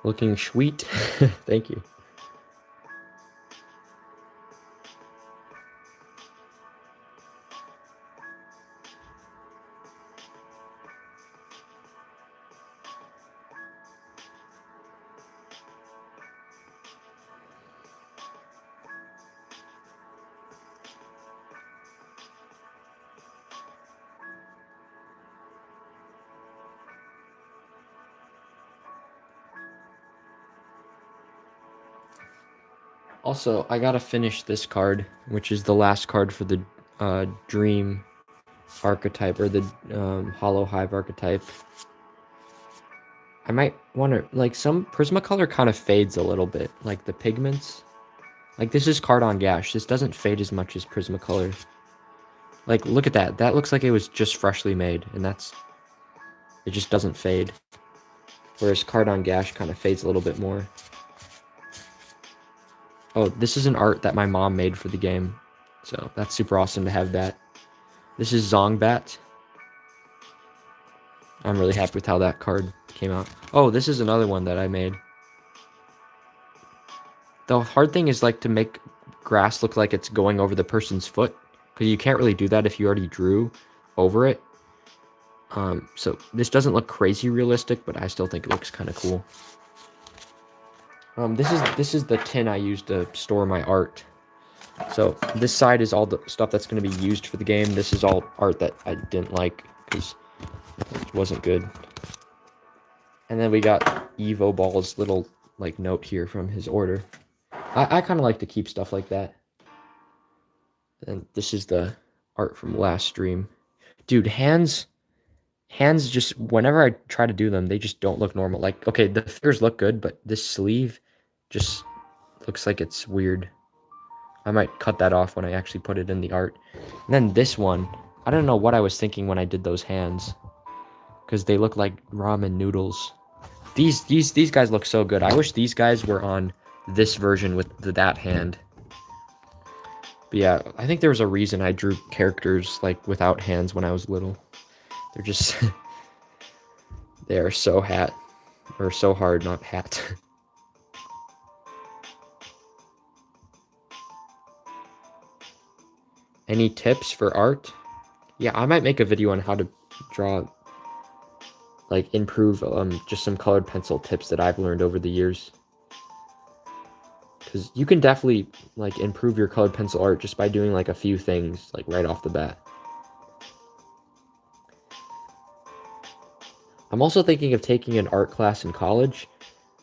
Looking sweet. Thank you. Also, I gotta finish this card, which is the last card for the Dream archetype, or the Hollow Hive archetype. I might want to, like, some Prismacolor kind of fades a little bit, like the pigments. Like, this is Cardon Gash. This doesn't fade as much as Prismacolor. Like, look at that. That looks like it was just freshly made, and it just doesn't fade. Whereas Cardon Gash kind of fades a little bit more. Oh, this is an art that my mom made for the game. So that's super awesome to have that. This is Zongbat. I'm really happy with how that card came out. Oh, this is another one that I made. The hard thing is like to make grass look like it's going over the person's foot. Because you can't really do that if you already drew over it. So this doesn't look crazy realistic, but I still think it looks kind of cool. This is the tin I used to store my art. So this side is all the stuff that's going to be used for the game. This is all art that I didn't like because it wasn't good. And then we got Evo Ball's little like note here from his order. I kind of like to keep stuff like that. And this is the art from last stream. Dude, hands just, whenever I try to do them, they just don't look normal. Like, okay, the fingers look good, but this sleeve just looks like it's weird. I might cut that off when I actually put it in the art. And then this one, I don't know what I was thinking when I did those hands. because they look like ramen noodles. These guys look so good. I wish these guys were on this version with that hand. But yeah, I think there was a reason I drew characters like without hands when I was little. They're just they are so so hard, not hat. Any tips for art? Yeah, I might make a video on how to draw, like improve just some colored pencil tips that I've learned over the years. Because you can definitely like improve your colored pencil art just by doing like a few things like right off the bat. I'm also thinking of taking an art class in college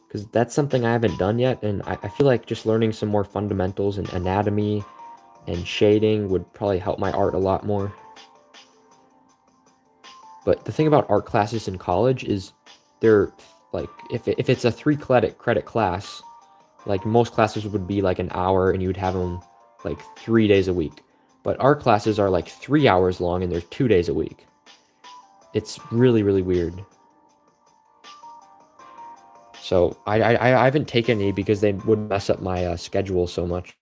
because that's something I haven't done yet, and I feel like just learning some more fundamentals in anatomy and shading would probably help my art a lot more. But the thing about art classes in college is they're like, if it's a 3 credit class, like most classes would be like an hour and you would have them like 3 days a week. But art classes are like 3 hours long and they're 2 days a week. It's really, really weird. So I haven't taken any because they would mess up my schedule so much.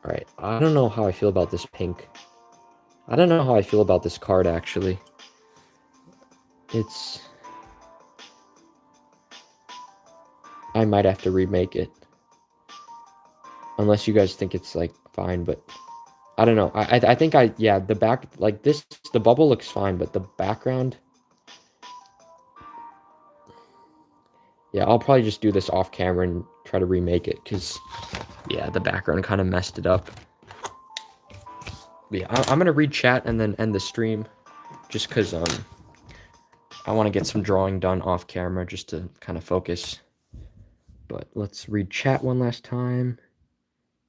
All right, I don't know how I feel about this pink. I don't know how I feel about this card, actually. I might have to remake it. Unless you guys think it's, like, fine, but I don't know. I think the back, like, the bubble looks fine, but the background... Yeah, I'll probably just do this off camera and try to remake it, because, yeah, the background kind of messed it up. Yeah, I'm gonna read chat and then end the stream, just because I want to get some drawing done off camera just to kind of focus. But let's read chat one last time.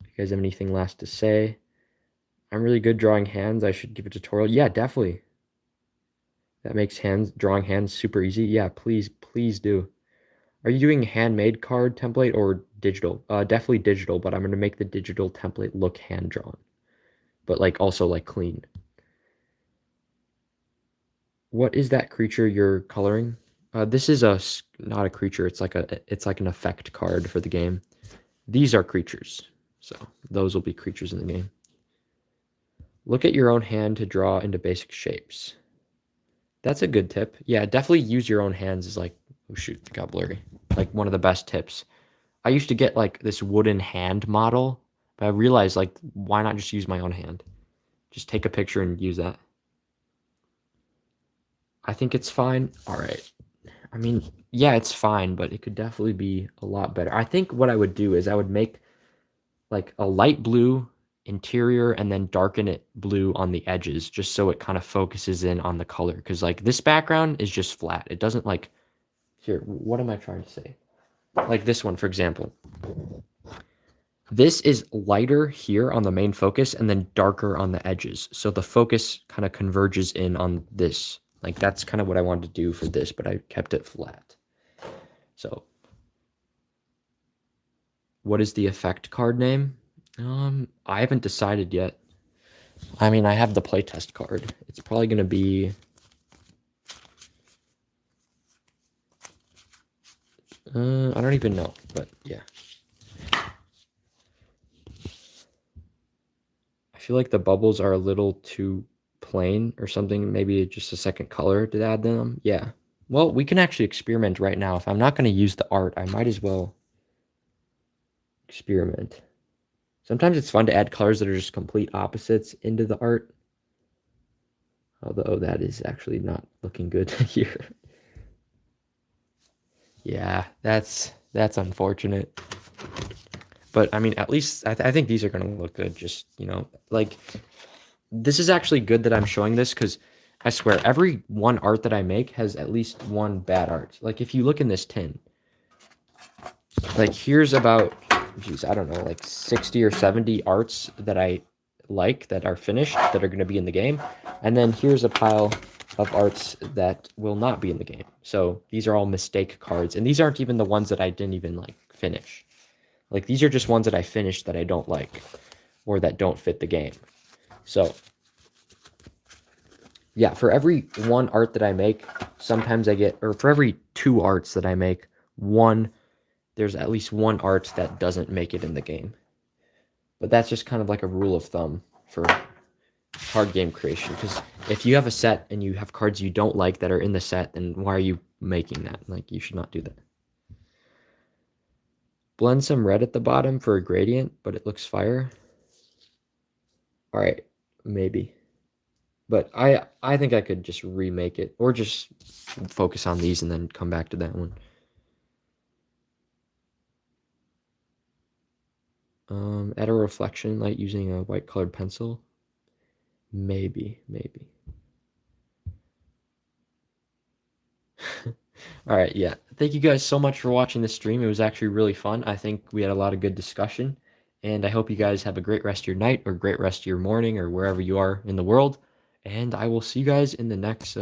If you guys have anything last to say. I'm really good drawing hands. I should give a tutorial. Yeah, definitely. That makes drawing hands super easy. Yeah, please do. Are you doing handmade card template or digital? Definitely digital, but I'm gonna make the digital template look hand drawn, but like also like clean. What is that creature you're coloring? This is not a creature. It's like an effect card for the game. These are creatures, so those will be creatures in the game. Look at your own hand to draw into basic shapes. That's a good tip. Yeah, definitely use your own hands is like, oh shoot, it got blurry. Like one of the best tips. I used to get like this wooden hand model, but I realized like, why not just use my own hand? Just take a picture and use that. I think it's fine. All right. I mean, yeah, it's fine, but it could definitely be a lot better. I think what I would do is I would make like a light blue interior and then darken it blue on the edges just so it kind of focuses in on the color. Because like this background is just flat. It doesn't like, here, what am I trying to say? Like this one, for example. This is lighter here on the main focus and then darker on the edges. So the focus kind of converges in on this. Like that's kind of what I wanted to do for this, but I kept it flat. So what is the effect card name? I haven't decided yet. I mean, I have the playtest card. It's probably going to be... I don't even know, but yeah. I feel like the bubbles are a little too plain or something. Maybe just a second color to add them. Yeah. Well, we can actually experiment right now. If I'm not going to use the art, I might as well experiment. Sometimes it's fun to add colors that are just complete opposites into the art. Although that is actually not looking good here. Yeah, that's unfortunate. But I mean, at least I think these are going to look good. Just, you know, like this is actually good that I'm showing this because I swear every one art that I make has at least one bad art. Like if you look in this tin, like here's about, geez, I don't know, like 60 or 70 arts that I like that are finished that are going to be in the game. And then here's a pile of arts that will not be in the game. So these are all mistake cards. And these aren't even the ones that I didn't even like finish. Like these are just ones that I finished that I don't like or that don't fit the game. So yeah, for every one art that I make, sometimes I get, or for every 2 arts that I make, there's at least 1 art that doesn't make it in the game. But that's just kind of like a rule of thumb for card game creation, because if you have a set and you have cards you don't like that are in the set, then why are you making that? Like, you should not do that. Blend some red at the bottom for a gradient, but it looks fire. All right, maybe. But I think I could just remake it, or just focus on these and then come back to that one. Add a reflection light using a white colored pencil. Maybe. All right, yeah. Thank you guys so much for watching this stream. It was actually really fun. I think we had a lot of good discussion, and I hope you guys have a great rest of your night or great rest of your morning or wherever you are in the world. And I will see you guys in the next